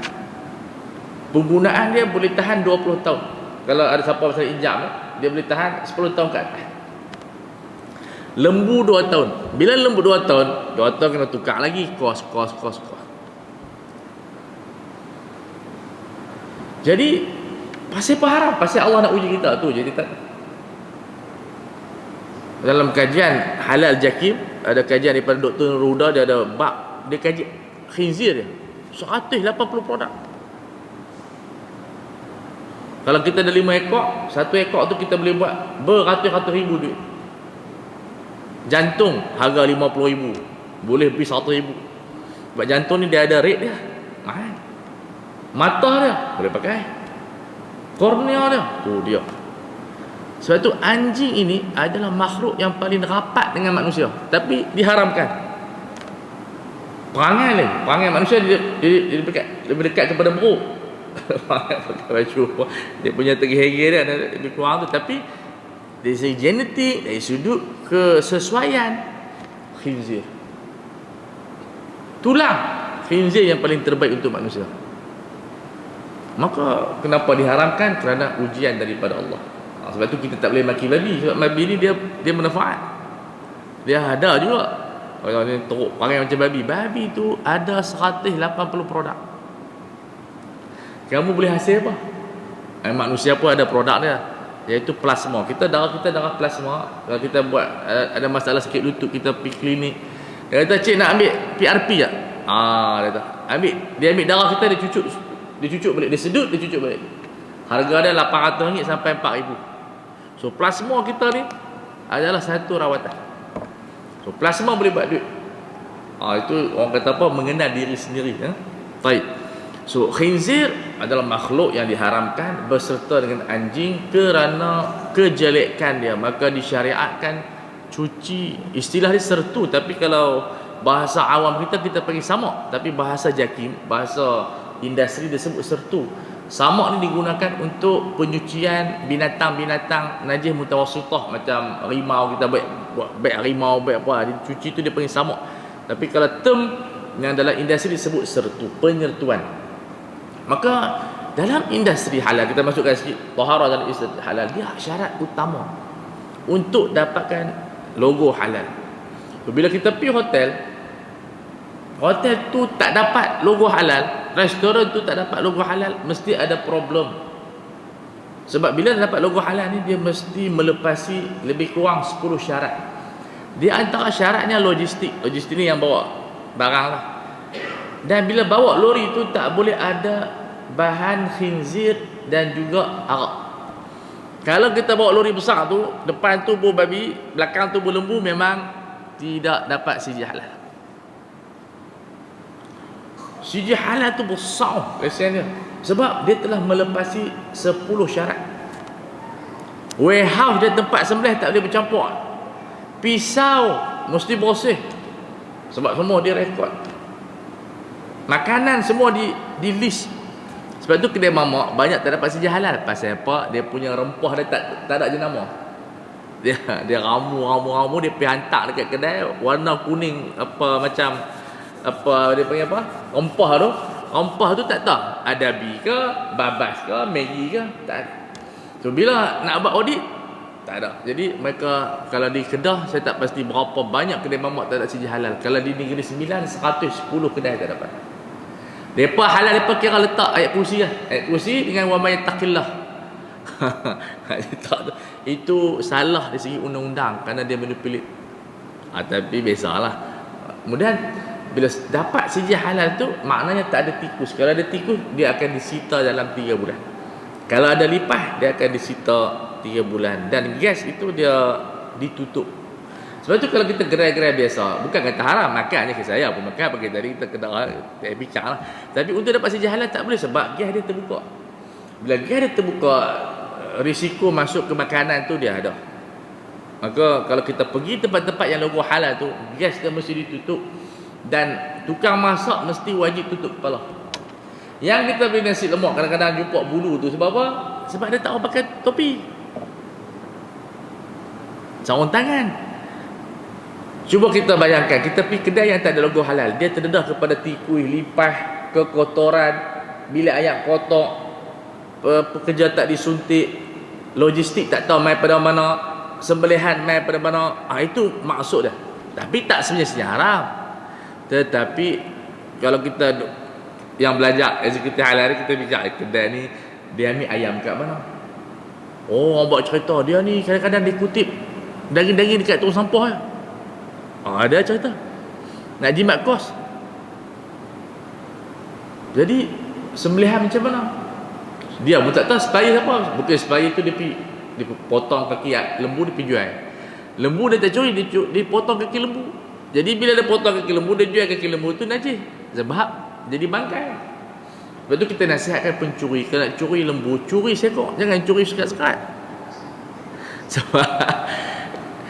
penggunaan dia boleh tahan 20 tahun. Kalau ada siapa pasal injap, dia boleh tahan 10 tahun ke atas. Lembu 2 tahun. Bila lembu 2 tahun, 2 tahun kena tukar lagi kos. Jadi pasal apa haram? Pasal Allah nak uji kita tu. Jadi tak. Dalam kajian halal jakim, ada kajian daripada Dr. Ruda, dia ada bab, dia kaji khinzir dia 180 produk. Kalau kita ada 5 ekor, 1 ekor tu kita boleh buat beratus-ratus ribu duit. Jantung harga 50,000, boleh lebih 100,000. Sebab jantung ni dia ada rate dia, mahal. Mata dia boleh pakai, kornea dia, tu dia. Sebab tu anjing ini adalah makhluk yang paling rapat dengan manusia, tapi diharamkan. Perangai manusia dia lebih dekat kepada buruk. Pakai baju, dia punya tergigit dia lebih kurang tu. Tapi dari segi genetik, dari sudut kesesuaian, khinzir, tulang khinzir yang paling terbaik untuk manusia. Maka kenapa diharamkan? Kerana ujian daripada Allah. Sebab tu kita tak boleh maki babi. Sebab babi ni dia bermanfaat. Dia ada juga. Kalau ni teruk perangai macam babi tu ada 180 produk. Kamu boleh hasil apa? Manusia pun ada produk dia, iaitu plasma. Darah kita darah plasma. Kalau kita buat ada masalah sakit lutut, kita pergi klinik, dia kata, cik nak ambil PRP tak? Dia kata dia ambil darah kita, dia cucuk balik, dia sedut, dia cucuk balik. Harga dia RM800 sampai RM4,000. So plasma kita ni adalah satu rawatan. So plasma boleh buat duit. Itu orang kata apa, mengenal diri sendiri. Baik. So khinzir adalah makhluk yang diharamkan berserta dengan anjing kerana kejelekan dia, maka disyariatkan cuci. Istilah dia sertu, tapi kalau bahasa awam kita panggil samak, tapi bahasa jakim, bahasa industri dia sebut sertu. Samak ni digunakan untuk penyucian binatang-binatang najis mutawassithah, macam rimau, kita buat beg rimau, beg apa, dicuci tu dia panggil samak. Tapi kalau term yang dalam industri disebut sertu, penyertuan. Maka dalam industri halal, kita masukkan sikit taharah dalam industri halal, dia syarat utama untuk dapatkan logo halal. Bila kita pergi hotel tu tak dapat logo halal, restoran tu tak dapat logo halal, mesti ada problem. Sebab bila dapat logo halal ni, dia mesti melepasi lebih kurang 10 syarat. Di antara syaratnya logistik ni yang bawa barang lah. Dan bila bawa lori tu tak boleh ada bahan khinzir dan juga arak. Kalau kita bawa lori besar tu, depan tu bau babi, belakang tu bau lembu, memang tidak dapat sijil halal. Sijil halal tu besar lesen dia, sebab dia telah melepasi 10 syarat. Warehouse dia tempat sembelih tak boleh bercampur. Pisau mesti bersih, sebab semua dia rekod. Makanan semua di list. Sebab tu kedai mamak banyak tak dapat sijil halal. Pasal apa? Dia punya rempah dia tak ada jenama. Dia ramu, dia pergi hantar dekat kedai warna kuning, apa macam apa dia panggil apa? Rempah tu tak tahu adabi ke, babas ke, Maggi ke, tak ada. So bila nak buat audit, tak ada. Jadi mereka, kalau di Kedah saya tak pasti berapa banyak kedai mamak tak ada sijil halal. Kalau di Negeri Sembilan 110 kedai tak dapat. Depa halal, depa kira letak ayat kursi lah. Ayat kursi dengan wa may taqillah. Itu salah dari segi undang-undang kerana dia manipulate. Tapi biasalah. Kemudian bila dapat sijil halal tu, maknanya tak ada tikus. Kalau ada tikus, dia akan disita dalam 3 bulan. Kalau ada lipas, dia akan disita 3 bulan. Dan gas itu dia ditutup. Sebab tu kalau kita gerai-gerai biasa, bukan kata haram, makan je, saya pun makan, pakai tadi kita kena bincang lah. Tapi untuk dapat sijil halal tak boleh, sebab gas dia terbuka. Bila gas dia terbuka, risiko masuk ke makanan tu dia ada. Maka kalau kita pergi tempat-tempat yang logo halal tu, gas dia mesti ditutup, dan tukang masak mesti wajib tutup kepala. Yang kita beli nasi lemak kadang-kadang jumpa bulu tu sebab apa? Sebab dia tak mau pakai topi, sarung tangan. Cuba kita bayangkan, kita pergi kedai yang tak ada logo halal, dia terdedah kepada tikus, lipas, kekotoran, bilik air kotor, pekerja tak disuntik, logistik tak tahu mai pada mana, sembelihan mai pada mana. Itu maksud dia. Tapi tak sebenarnya haram. Tetapi kalau kita yang belajar eksekutif halal, kita bicara kedai ni dia ambil ayam kat mana. Oh, orang buat cerita dia ni kadang-kadang dia kutip daging-daging dekat tong sampah je. Ada cerita nak jimat kos. Jadi sembelihan macam mana? Dia pun tak tahu supplier siapa. Bukan supplier tu dia potong kaki lembu, dia pergi jual. Lembu dia tak curi, dia potong kaki lembu. Jadi bila dia potong kaki lembu, dia jual kaki lembu tu najis. Sebab jadi bangkai. Lepas tu kita nasihatkan pencuri, kalau nak curi lembu, curi seekor, jangan curi sekat-sekat.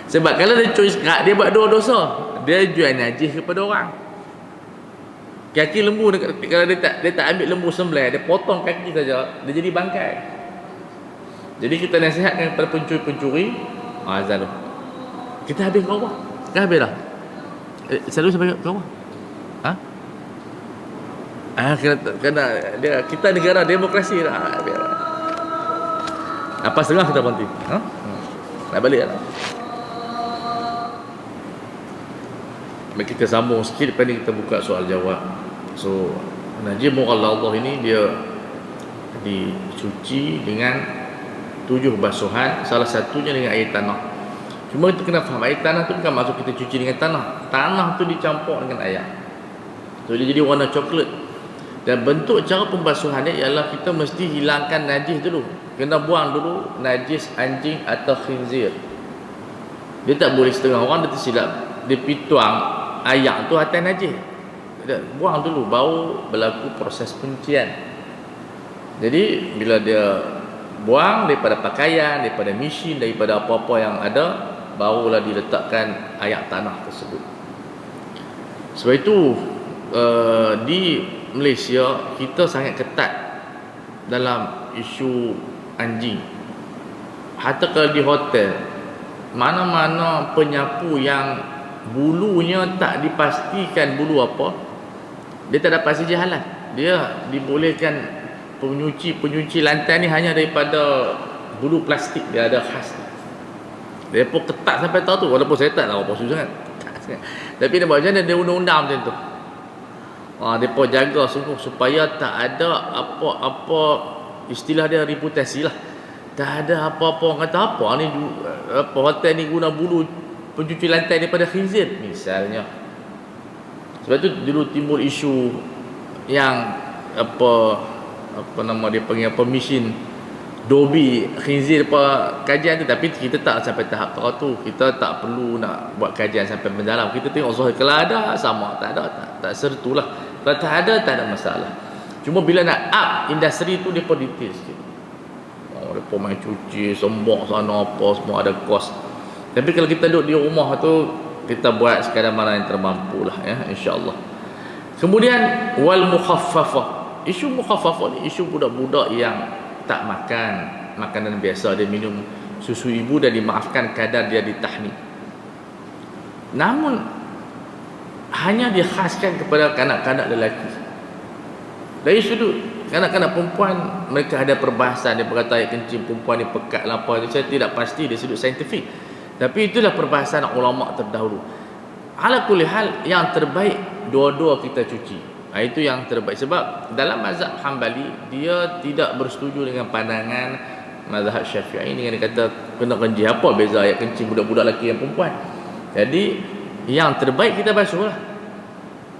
Sebab kalau dia curi sekat, dia buat dua dosa. Dia jual najis kepada orang. Kaki lembu, kalau dia tak ambil lembu sembelih, dia potong kaki saja, dia jadi bangkai. Jadi kita nasihatkan kepada pencuri-pencuri, azan tu, kita habis ke bawah. Kan habis dah. Selalu sampai ke bawah. Kena dia, kita negara demokrasi dah. Apa setengah kita berhenti. Nak balik lah. Mari kita sambung sikit, lepas ni kita buka soal jawab. So, najis mughallal ini dia dicuci dengan 7 basuhan, salah satunya dengan air tanah. Cuma kita kena faham, air tanah tu bukan maksud kita cuci dengan tanah. Tanah tu dicampur dengan air. So dia jadi warna coklat. Dan bentuk cara pembasuhan dia ialah kita mesti hilangkan najis dulu. Kena buang dulu najis anjing atau khinzir. Dia tak boleh setengah orang dia tersilap, dia pituang air tu atas najis. Dia buang dulu, baru berlaku proses penyucian. Jadi bila dia buang daripada pakaian, daripada mesin, daripada apa-apa yang ada, barulah diletakkan air tanah tersebut. Sebab itu di Malaysia kita sangat ketat dalam isu anjing. Hatta kalau di hotel, mana-mana penyapu yang bulunya tak dipastikan bulu apa, dia tak dapat saja halal. Dia dibolehkan penyuci lantai ni hanya daripada bulu plastik, dia ada khas. Dia pun ketat sampai tahu tu, walaupun saya tak tahu apa susah sangat. Tapi dia buat macam mana, dia undang-undang macam tu. Dia pun jaga sungguh supaya tak ada apa-apa, istilah dia reputasi lah. Tak ada apa-apa orang kata apa ni, hotel ni guna bulu pencuci lantai daripada khinzir misalnya. Sebab tu dulu timbul isu yang apa nama dia panggil, mesin dobi khinzir kajian tu. Tapi kita tak sampai tahap tu. Kita tak perlu nak buat kajian sampai mendalam. Kita tengok zahir, kalau ada sama, tak ada tak sertulah. Kalau tak ada, tak ada masalah. Cuma bila nak up industri tu, dia pun detail sikit. Dia pun main cuci, sembok sana apa, semua ada kos. Tapi kalau kita duduk di rumah tu, kita buat sekadar mana yang termampu lah ya, insya-Allah. Kemudian wal mukhaffafah. Isu mukhaffafah ni isu budak-budak yang tak makan makanan biasa, dia minum susu ibu dan dimaafkan kadar dia ditahni. Namun hanya dikhaskan kepada kanak-kanak lelaki. Dari sudut kanak-kanak perempuan, mereka ada perbahasan, dia berkata air kencing perempuan ni pekat lah apa. Saya tidak pasti dari sudut saintifik, tapi itulah perbahasan ulama terdahulu. Ala kulli hal, yang terbaik dua-dua kita cuci. Itu yang terbaik. Sebab dalam mazhab Hambali, dia tidak bersetuju dengan pandangan mazhab Syafi'i dengan dia kata kena kencing. Apa beza air kencing budak-budak lelaki dan perempuan? Jadi yang terbaik kita basuh lah.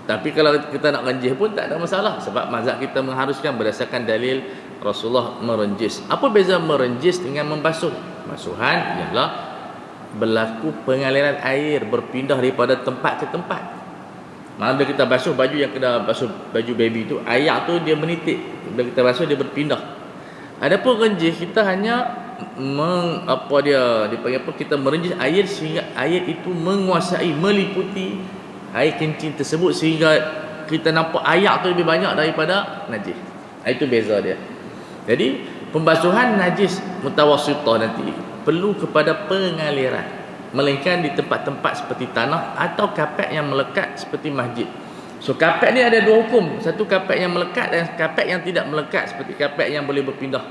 Tapi kalau kita nak renjis pun tak ada masalah, sebab mazhab kita mengharuskan berdasarkan dalil Rasulullah merenjis. Apa beza merenjis dengan membasuh? Basuhan ialah berlaku pengaliran air, berpindah daripada tempat ke tempat. Mana kita basuh baju yang kena basuh baju baby tu, air tu dia menitik. Bila kita basuh dia berpindah. Adapun renjis, kita hanya apa dia dipanggil apa, kita merenjis air sehingga air itu menguasai, meliputi air kencing tersebut sehingga kita nampak air tu lebih banyak daripada najis. Itu beza dia. Jadi pembasuhan najis mutawassithah nanti perlu kepada pengaliran, melainkan di tempat-tempat seperti tanah atau kapet yang melekat seperti masjid. So kapet ni ada dua hukum, satu kapet yang melekat dan kapet yang tidak melekat, seperti kapet yang boleh berpindah.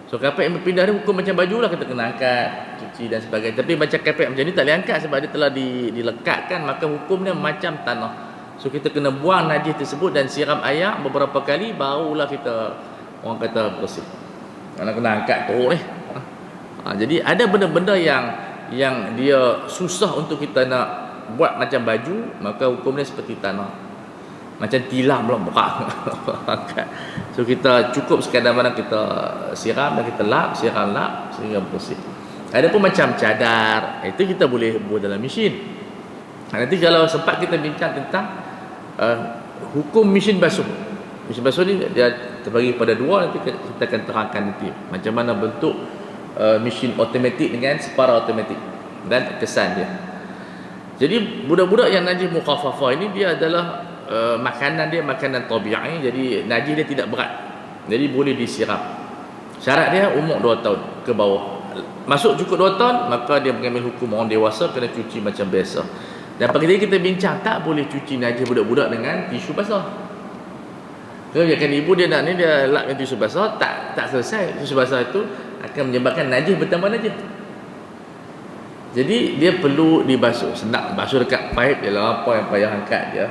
So kapet yang berpindah ni hukum macam baju lah, kita kena angkat, cuci dan sebagainya. Tapi macam kapet macam ni tak boleh angkat sebab dia telah dilekatkan, maka hukum dia macam tanah. So kita kena buang najis tersebut dan siram air beberapa kali, barulah kita orang kata bersih. Kalau kena angkat teruk ni. Jadi ada benda-benda yang dia susah untuk kita nak buat macam baju, maka hukum dia seperti tanah. Macam tilam pula berat. So kita cukup sekadar mana kita siram dan kita lap, siram lap sehingga bersih. Ada pun macam cadar, itu kita boleh buat dalam mesin. Nanti kalau sempat kita bincang tentang hukum mesin basuh. Mesin basuh ni dia terbagi pada dua, nanti kita akan terangkan nanti macam mana bentuk mesin automatik dengan separa automatik dan kesan dia. Jadi budak-budak yang najis mukhaffafah ini dia adalah makanan dia makanan tabi'i, jadi najis dia tidak berat, jadi boleh disiram. Syarat dia umur 2 tahun ke bawah. Masuk cukup 2 tahun, maka dia mengambil hukum orang dewasa, kena cuci macam biasa. Dan pagi tadi kita bincang tak boleh cuci najis budak-budak dengan tisu basah. Kalau biarkan ibu dia nak ni, dia lap dengan tisu basah, tak selesai. Tisu basah itu akan menyebabkan najis bertambah najis. Jadi dia perlu dibasuh. Senang basuh dekat paip je lah, apa yang payah angkat dia.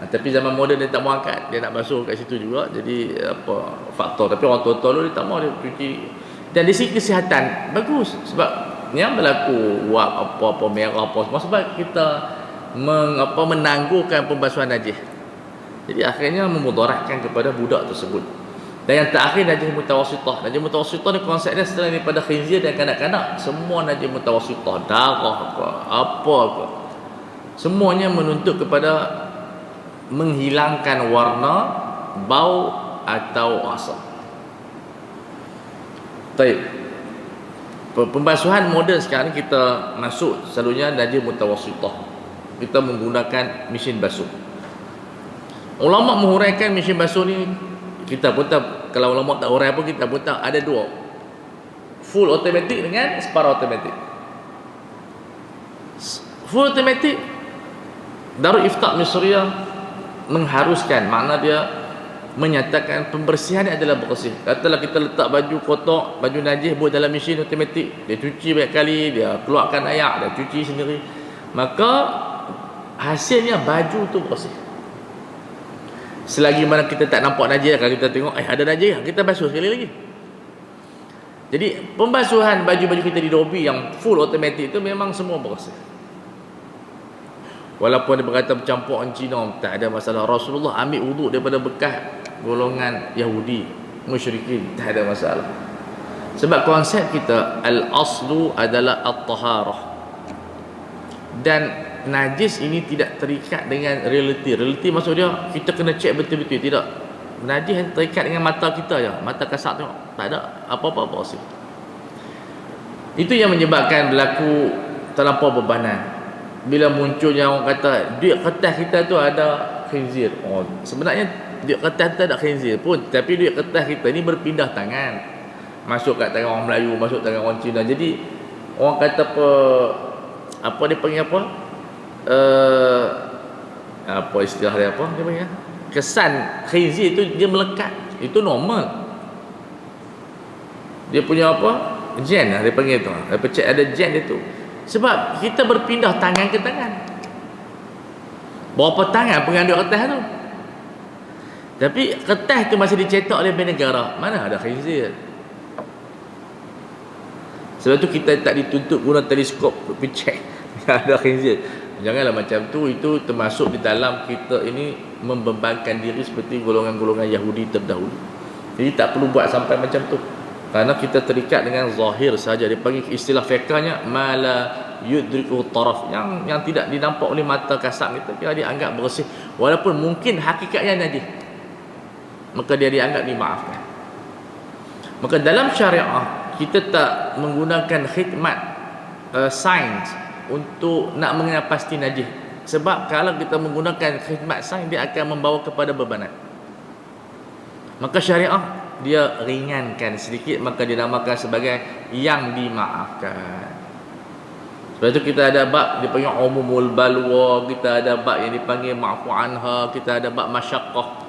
Tapi zaman moden dia tak mau angkat, dia nak basuh kat situ juga. Jadi apa faktor. Tapi orang tua-tua dulu dia tak mau, dia cuci. Dan dari segi kesihatan bagus, sebab yang berlaku wap apa-apa merah apa semua sebab kita menangguhkan pembasuhan najis. Jadi akhirnya memudaratkan kepada budak tersebut. Dan yang terakhir najis mutawassithah. Najis mutawassithah ni konsepnya selain daripada khinzir dan kanak-kanak, semua najis mutawassithah, darah ke apa ke, semuanya menuntut kepada menghilangkan warna, bau atau rasa. Baik. Pembasuhan moden sekarang ni kita masuk selalunya najis mutawassithah. Kita menggunakan mesin basuh. Ulama menguraikan mesin basuh ni, kita pun tak, kalau ulama tak urai pun kita pun tak, ada dua, full automatic dengan separa automatic. Full automatic Darul Ifta Misriyah mengharuskan, makna dia menyatakan pembersihan adalah bersih. Katalah kita letak baju kotor, baju najis buat dalam mesin automatik, dia cuci banyak kali, dia keluarkan air, dia cuci sendiri, maka hasilnya baju tu bersih. Selagi mana kita tak nampak najis, kalau kita tengok ada najis, kita basuh sekali lagi. Jadi pembasuhan baju-baju kita di Dobi yang full automatic itu memang semua bersih. Walaupun dia berkata bercampur dengan Cina, tak ada masalah. Rasulullah ambil wuduk daripada bekas golongan Yahudi musyrikin, tak ada masalah. Sebab konsep kita al-aslu adalah at-taharah. Dan najis ini tidak terikat dengan realiti. Realiti maksud dia kita kena cek betul-betul, tidak. Najis terikat dengan mata kita je, mata kasar tengok, tak ada apa-apa sih. Itu yang menyebabkan berlaku terlampau bebanan. Bila munculnya orang kata duit kertas kita tu ada khinzir. Sebenarnya duit kertas tu ada khinzir pun, tapi duit kertas kita ni berpindah tangan, masuk kat tangan orang Melayu, masuk tangan orang Cina. Jadi orang kata apa dia panggil apa istilah dia, apa dia panggil, kesan khinzir itu dia melekat, itu normal. Dia punya apa, gen lah dia panggil tu, dia pecah ada gen dia tu. Sebab kita berpindah tangan ke tangan, berapa tangan pengambil kertas tu, tapi kertas tu masih dicetak oleh bank negara, mana ada khinzir. Sebab tu kita tak dituntut guna teleskop pecah ada khinzir. Janganlah macam tu. Itu termasuk di dalam kita ini membebankan diri seperti golongan-golongan Yahudi terdahulu. Jadi tak perlu buat sampai macam tu, karena kita terikat dengan zahir saja. Dia panggil istilah fiqhnya mala yudriku taraf, yang tidak dinampak oleh mata kasar kita, kira dia anggap bersih walaupun mungkin hakikatnya najis, maka dia dianggap dimaafkan. Maka dalam syariah kita tak menggunakan khidmat sains untuk nak mengenal pasti najis. Sebab kalau kita menggunakan khidmat sains, dia akan membawa kepada bebanan. Maka syariah dia ringankan sedikit, maka dinamakan sebagai yang dimaafkan. Sebab itu kita ada bab dipanggil umumul balwa, kita ada bab yang dipanggil ma'fu anha, kita ada bab masyaqqah.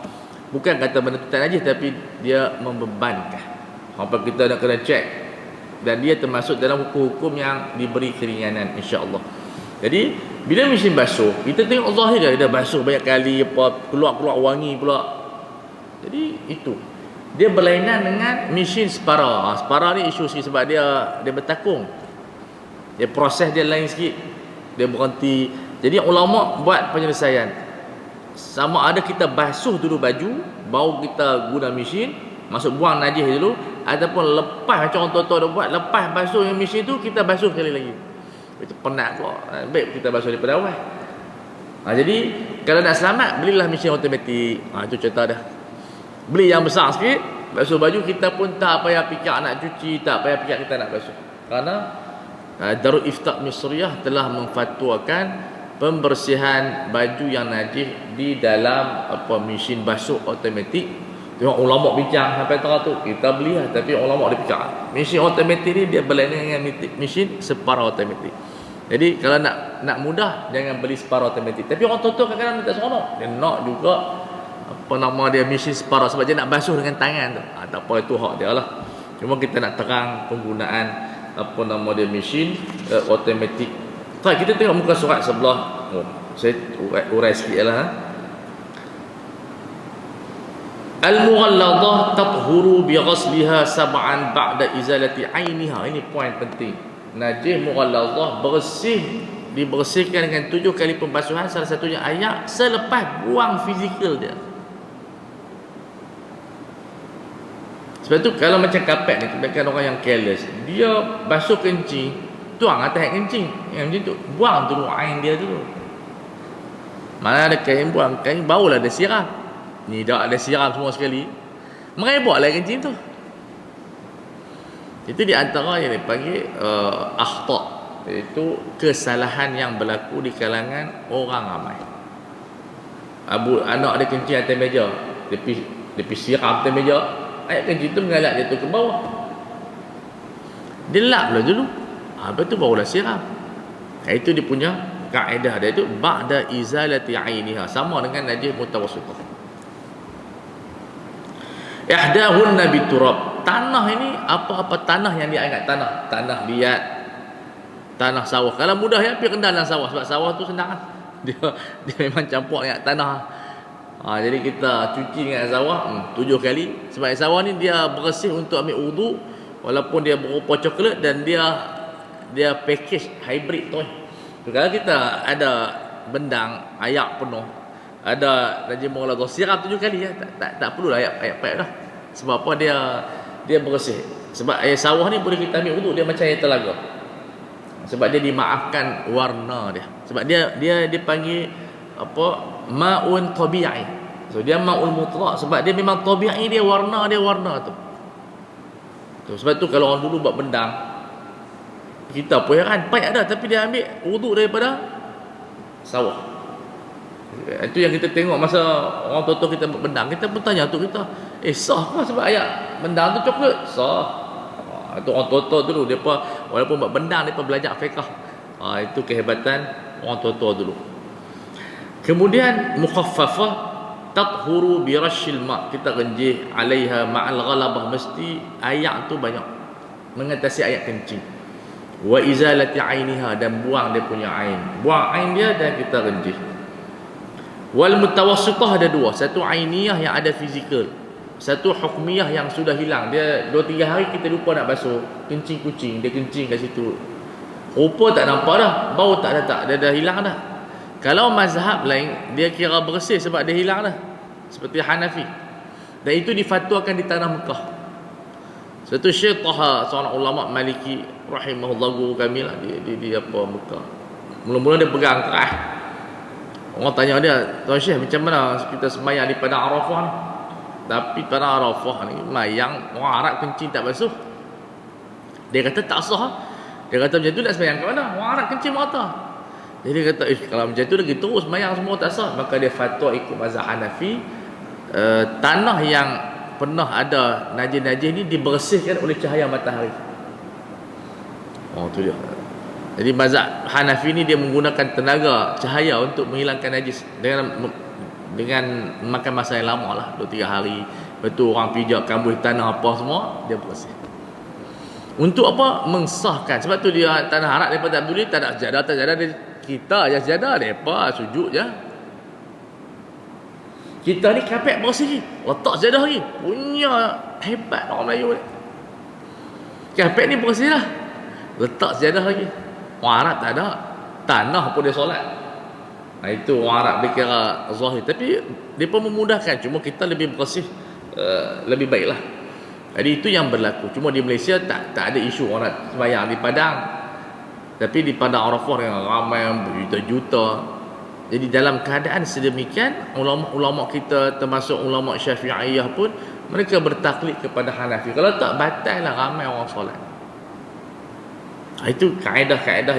Bukan kata benda tu tak najis, tapi dia membebankan. Apa kita nak kena cek, dan dia termasuk dalam hukum-hukum yang diberi keringanan, insya-Allah. Jadi bila mesin basuh, kita tengok zahir dia basuh banyak kali, apa keluar wangi pula. Jadi itu dia berlainan dengan mesin separa. Separa ni isu sikit sebab dia bertakung. Dia proses dia lain sikit. Dia berhenti. Jadi ulama buat penyelesaian. Sama ada kita basuh dulu baju, baru kita guna mesin, masuk buang najis dulu, ataupun lepas macam orang tua-tua dah buat, lepas basuh yang mesin tu kita basuh sekali lagi. Itu penat kok. Baik kita basuh daripada awal. Jadi kalau nak selamat, belilah mesin automatik. Itu cerita dah. Beli yang besar sikit, basuh baju, kita pun tak payah fikir nak cuci, tak payah fikir kita nak basuh. Kerana Darul Ifta Misriyah telah memfatwakan pembersihan baju yang najis di dalam mesin basuh automatik. Tengok ulama bincang sampai teratur, kita beli lah, tapi ulama dia bincang mesin automatik ni dia berlainan dengan mesin separa automatik. Jadi kalau nak mudah, jangan beli separa automatik. Tapi orang tua-tua kadang-kadang tak seronok, dia nak juga mesin separa, sebab dia nak basuh dengan tangan tu. Tak apa, itu hak dia lah. Cuma kita nak terang penggunaan mesin automatik. Kita tengok muka surat sebelah. Saya urai sikit lah. Al-mughalladah tathuru bi ghasliha sab'an ba'da izalati 'ainiha. Ini poin penting. Najis mughalladah dibersihkan dengan 7 kali pembasuhan, salah satunya air selepas buang fizikal dia. Sebab tu kalau macam kapet ni, kebanyakan orang yang careless, dia basuh kencing, tuang atas kencing, yang macam tu, buang dulu air dia dulu. Mana ada kain, buang kain, barulah dia siram. Ni dah ada siram semua sekali, merebaklah kencing tu. Itu di antara yang dipanggil akhta', iaitu kesalahan yang berlaku di kalangan orang ramai. Anak ada kencing atas meja, dia pergi siram atas meja, air kencing tu mengalat jatuh ke bawah. Dia lap lah dulu, lepas tu barulah siram. Itu dia punya kaedah dia, itu ba'da izalati 'ainiha, sama dengan najis mutawassithah. Ihdahunna biturab. Tanah ini apa-apa tanah yang dia angkat, tanah liat, tanah sawah. Kalau mudah ya pergi rendam dalam sawah, sebab sawah tu senang kan. Dia memang campur dengan tanah. Jadi kita cuci dengan sawah 7 kali. Sebab sawah ni dia bersih untuk ambil wudu, walaupun dia berupa coklat, dan dia package hybrid tu. Kalau kita ada bendang ayak penuh, ada najis mughalladah, siram 7 kali ya, tak perlulah ayak dah. Sebab apa? Dia bersih. Sebab air sawah ni boleh kita ambil wudu, dia macam air telaga. Sebab dia dimaafkan warna dia. Sebab dia dipanggil ma'un tabi'i. So dia ma'ul mutlaq, sebab dia memang tabi'i, dia warna tu. Sebab tu kalau orang dulu buat bendang, kita pun heran, payah dah, tapi dia ambil wudu daripada sawah. Itu yang kita tengok masa orang tua-tua kita buat bendang, kita pun tanya tu kita, sah ke sebab ayat bendang tu coklat? Sah. Itu orang tua-tua dulu, depa walaupun buat bendang, depa belajar fiqh. Itu kehebatan orang tua-tua dulu. Kemudian mukhaffafah tathuru bi rasyil ma', kita renjih alaiha ma'al ghalabah, mesti ayak tu banyak mengatasi ayak kencing. Wa izalati 'ainiha, dan buang dia punya ain. Buang ain dia dan kita renjih. Wal mutawassithah ada 2, satu ainiyah yang ada fizikal, satu hukmiyah yang sudah hilang. Dia 2-3 hari kita lupa nak basuh, kencing kucing, dia kencing kat situ, rupa tak nampak dah, bau tak ada, dia dah hilang dah. Kalau mazhab lain, dia kira bersih sebab dia hilang dah, seperti Hanafi, dan itu difatwakan di tanah Mekah. Satu Syekh Taha, seorang ulama Maliki rahimahullah, guru kami lah di Mekah. Mula-mula dia pegang keras. Orang tanya dia, Tuan Syekh, macam mana kita sembahyang di padang Arafah ni? Tapi padang Arafah ni mayang orang Arab kencing tak basuh. Dia kata tak sah. Dia kata macam tu nak sembahyang ke mana? Orang Arab kencing mata. Jadi dia kata kalau macam tu lagi terus sembahyang semua tak sah. Maka dia fatwa ikut mazhab Hanafi, tanah yang pernah ada najis-najis ni dibersihkan oleh cahaya matahari. Oh tu dia. Jadi mazhab Hanafi ni dia menggunakan tenaga cahaya untuk menghilangkan najis dengan makan masa yang lama lah, 2-3 hari. Lepas tu orang pijak kambuh tanah apa semua, dia bersih. Untuk apa? Mensahkan. Sebab tu dia tanah Arab daripada Abdul tak ada sejadah dia, kita aja sejadah, depa sujud je. Kita ni kapek bersih, letak sejadah lagi. Punya hebat orang Melayu ni. Kapek ni bersih lah, letak sejadah lagi. Orang Arab tak ada, tanah pun dia solat. Nah, itu orang Arab dia kira zahir, tapi dia pun memudahkan. Cuma kita lebih bersih, lebih baiklah. Jadi itu yang berlaku. Cuma di Malaysia tak ada isu orang nak sembahyang di Padang. Tapi di Padang Arafah yang ramai berjuta-juta. Jadi dalam keadaan sedemikian, ulama-ulama kita termasuk ulama Syafi'iyah pun mereka bertaklid kepada Hanafi. Kalau tak, batal lah ramai orang solat. Itu kaedah-kaedah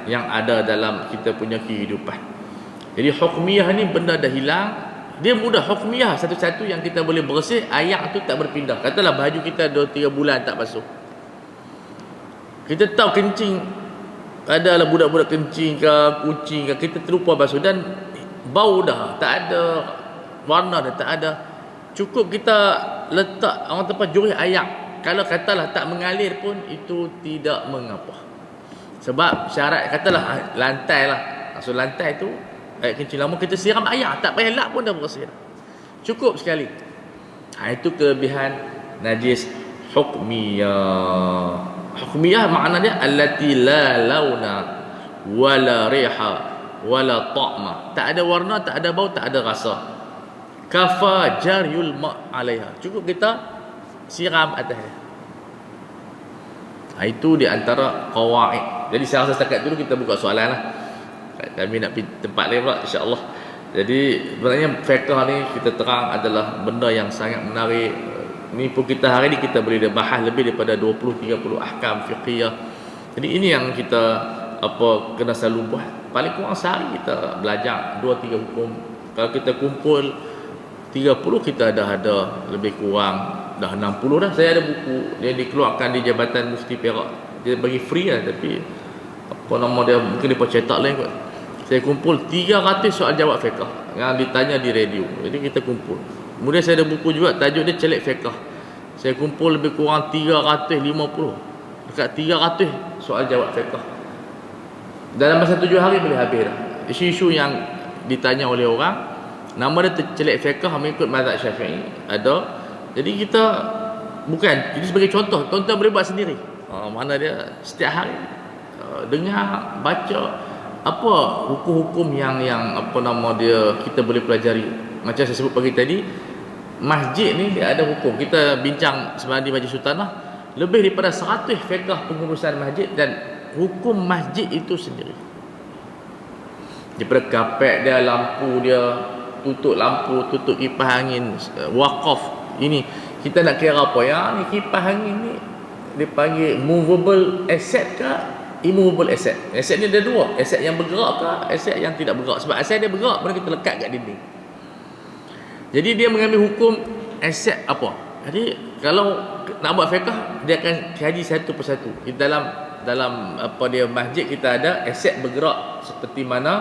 yang ada dalam kita punya kehidupan. Jadi hukmiyah ni benda dah hilang. Dia mudah. Hukmiyah satu-satu yang kita boleh bersih, ayak tu tak berpindah. Katalah baju kita 2-3 bulan tak basuh, kita tahu kencing, adalah budak-budak kencing ke kucing ke, kita terlupa basuh dan bau dah tak ada, warna dah tak ada. Cukup kita letak orang tempat jurih ayak, kalau katalah tak mengalir pun itu tidak mengapa. Sebab syarat katalah lantai lah, maksud lantai tu air kencing lama, kita siram air, tak payah lap pun dah bersih. Cukup sekali. Itu kelebihan najis hukmiyah. Hukmiyah makna dia allati la launa wala riha wala ta'ma. Tak ada warna, tak ada bau, tak ada rasa. Kafa jaryul ma' alaiha. Cukup kita siram atas dia. Itu di antara qawaid. Jadi saya rasa setakat dulu kita buka soalan lah. Kami nak pergi tempat lain pula, insya-Allah. Jadi sebenarnya fiqh ni kita terang adalah benda yang sangat menarik. Ni pun kita hari ni kita boleh bahas lebih daripada 20-30 ahkam fiqhiyah. Jadi ini yang kita kena selalu buat. Paling kurang sehari kita belajar 2-3 hukum. Kalau kita kumpul 30, kita dah ada lebih kurang dah 60 dah. Saya ada buku dia dikeluarkan di Jabatan Mufti Perak. Dia bagi free lah, tapi nama dia mungkin dia cetak lain kot. Saya kumpul 300 soal jawab fiqh yang ditanya di radio. Jadi kita kumpul. Kemudian saya ada buku juga, tajuk dia Celik Fiqh. Saya kumpul lebih kurang 350, dekat 300 soal jawab fiqh. Dalam masa 7 hari boleh habis dah. Isu-isu yang ditanya oleh orang, nama dia Celik Fiqh mengikut mazhab Syafi'i ada. Jadi kita bukan, jadi sebagai contoh, tuan-tuan boleh buat sendiri. Mana dia setiap hari dengar, baca apa hukum-hukum yang kita boleh pelajari. Macam saya sebut pagi tadi, masjid ni dia ada hukum. Kita bincang sebenarnya di Majlis Sultanah lebih daripada 100 fiqh pengurusan masjid dan hukum masjid itu sendiri. Daripada kapek dia, lampu dia, tutup lampu, tutup kipas angin, wakaf. Ini kita nak kira apa? Yang ni kipas angin ni dipanggil movable asset ke immovable asset. Asset ni ada dua, aset yang bergerak ke aset yang tidak bergerak. Sebab aset dia bergerak, mana kita lekat kat dinding. Jadi dia mengambil hukum aset apa. Jadi kalau nak buat fiqh, dia akan kaji satu persatu. Dalam masjid kita ada aset bergerak seperti mana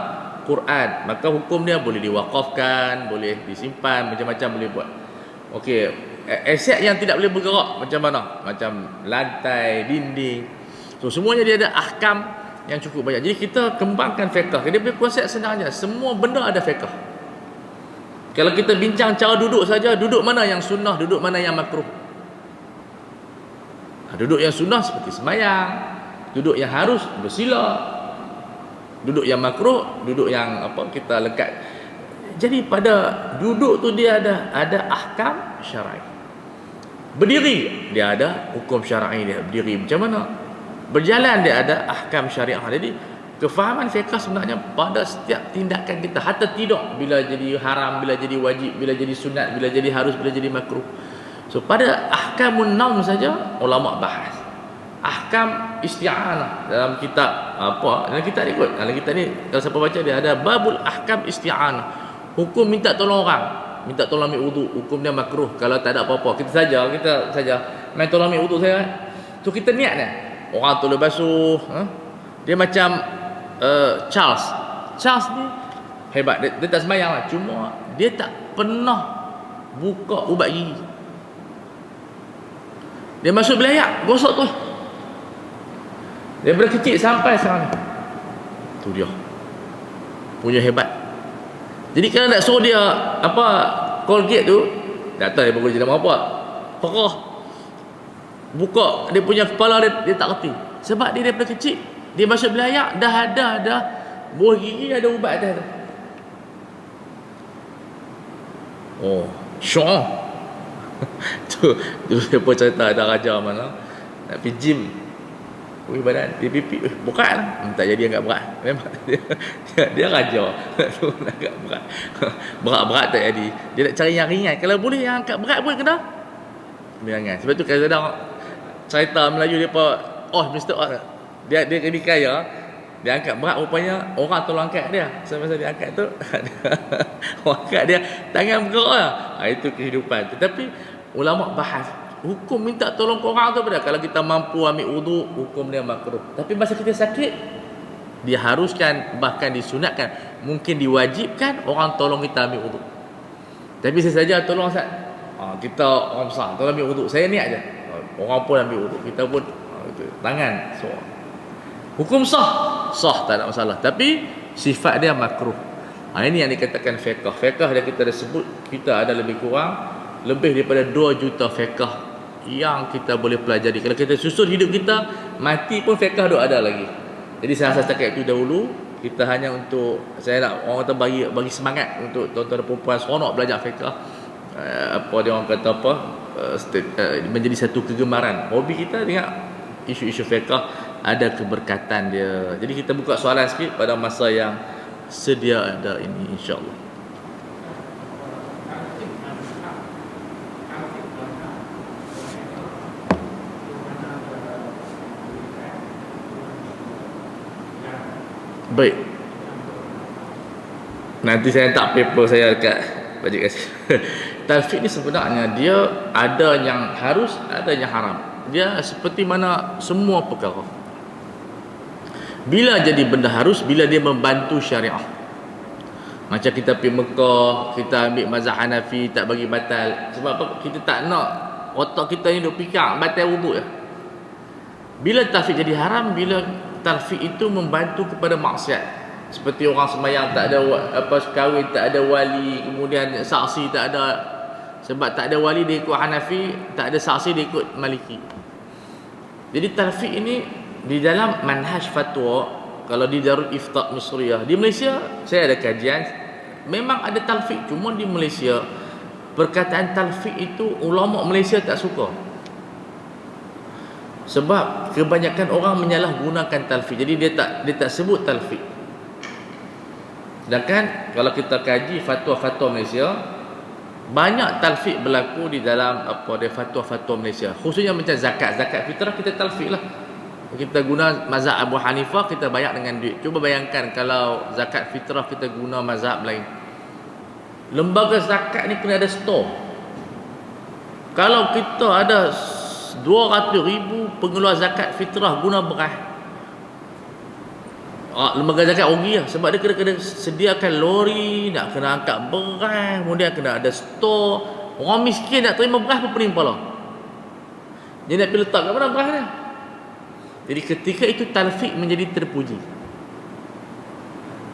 Quran, maka hukum dia boleh diwakafkan, boleh disimpan, macam-macam boleh buat. Okey, aset yang tidak boleh bergerak macam mana? Macam lantai, dinding. So semuanya dia ada ahkam yang cukup banyak. Jadi kita kembangkan fiqh. Dia punya konsep senang saja. Semua benda ada fiqh. Kalau kita bincang cara duduk saja, duduk mana yang sunnah, duduk mana yang makruh. Duduk yang sunnah seperti sembahyang, duduk yang harus bersila, duduk yang makruh, duduk yang kita lekat. Jadi pada duduk tu dia ada ahkam syar'i. Berdiri dia ada hukum syar'i dia. Berdiri macam mana? Berjalan dia ada ahkam syariah. Jadi kefahaman fiqh sebenarnya pada setiap tindakan kita, hatta tidur, bila jadi haram, bila jadi wajib, bila jadi sunat, bila jadi harus, bila jadi makruh. So pada ahkamun naum saja ulama bahas. Ahkam ahkam isti'anah dalam kitab apa? Dalam kitab ni kot. Dalam kitab ni kalau siapa baca dia ada babul ahkam isti'anah. Hukum minta tolong orang, minta tolong ambil wuduk, hukum dia makruh kalau tak ada apa-apa. Kita saja main tolong ambil wuduk saya. So kita niat dia. Orang tolong basuh, dia macam Charles ni hebat. Dia tak sembahyang lah, cuma dia tak pernah buka ubat gigi. Dia masuk belayak, gosok tu. Daripada kecil sampai sekarang. Tu dia. Punya hebat. Jadi kalau nak suruh dia apa Colgate tu, tak tahu dia bekerja dalam apa. Perah. Buka dia punya kepala dia tak reti. Sebab dia daripada kecil, dia masuk belayak dah buah gigi ada ubat atas tu. Oh, syok. tu siapa cerita ada raja mana nak pergi gym. Wih badan dia pipi berat lah. Tak jadi agak berat. Memang dia raja. Tu agak berat. Berat tak jadi. Dia nak cari yang ringan. Kalau boleh yang angkat berat pun kena. Ringan. Sebab tu kadang-kadang cerita Melayu dia Mr. Dia kena kaya. Dia angkat berat rupanya orang tolong angkat dia. Semasa dia angkat tu orang angkat dia tangan bergerak lah. Itu kehidupan. Tetapi ulama bahas hukum minta tolong ke orang tu pada kalau kita mampu ambil wuduk, hukum dia makruh. Tapi masa kita sakit, diharuskan, bahkan disunatkan, mungkin diwajibkan orang tolong kita ambil wuduk. Tapi saya saja tolong Ustaz. Kita orang besar tolong ambil wuduk. Saya niat je. Orang pun ambil wuduk, kita pun tangan. So, hukum sah tak ada masalah. Tapi sifat dia makruh. Ini yang dikatakan fiqh. Fiqh dia kita dah sebut, kita ada lebih kurang lebih daripada 2 juta fiqh yang kita boleh pelajari. Kalau kita susun hidup kita, mati pun fiqh duk ada lagi. Jadi saya rasa setakat itu dahulu, kita hanya untuk, saya nak orang kata bagi semangat untuk tuan-tuan dan perempuan seronok belajar fiqh. Apa dia orang kata apa? Menjadi satu kegemaran. Hobi kita tengok isu-isu fiqh ada keberkatan dia. Jadi kita buka soalan sikit pada masa yang sedia ada ini, insya-Allah. Baik. Nanti saya letak paper saya dekat Pakcik Kasih. Talfiq ni sebenarnya dia ada yang harus, ada yang haram. Dia seperti mana semua perkara. Bila jadi benda harus, bila dia membantu syariah. Macam kita pergi Mekah, kita ambil mazhab Hanafi, tak bagi batal. Sebab apa? Kita tak nak otak kita ni duk fikir batal wuduk ya. Bila talfiq jadi haram, bila talfiq itu membantu kepada maksiat. Seperti orang sembahyang tak ada kahwin tak ada wali, kemudian saksi tak ada. Sebab tak ada wali dia ikut Hanafi, tak ada saksi dia ikut Maliki. Jadi talfiq ini di dalam manhaj fatwa, kalau di Darul Ifta Misriyah di Malaysia, saya ada kajian, memang ada talfiq, cuma di Malaysia perkataan talfiq itu ulama Malaysia tak suka. Sebab kebanyakan orang menyalahgunakan talfiq. Jadi dia tak sebut talfiq. Sedangkan kalau kita kaji fatwa-fatwa Malaysia, banyak talfiq berlaku di dalam fatwa-fatwa Malaysia. Khususnya macam zakat fitrah, kita talfiq lah. Kita guna mazhab Abu Hanifah, kita bayar dengan duit. Cuba bayangkan kalau zakat fitrah kita guna mazhab lain. Lembaga zakat ni kena ada store. Kalau kita ada 200,000 pengeluar zakat fitrah guna beras, lembaga zakat rugi lah. Sebab dia kena sediakan lori, nak kena angkat beras, kemudian kena ada store. Orang miskin nak terima beras pun pening kepala. Dia nak pergi letak kat mana beras dia? Jadi ketika itu talfiq menjadi terpuji.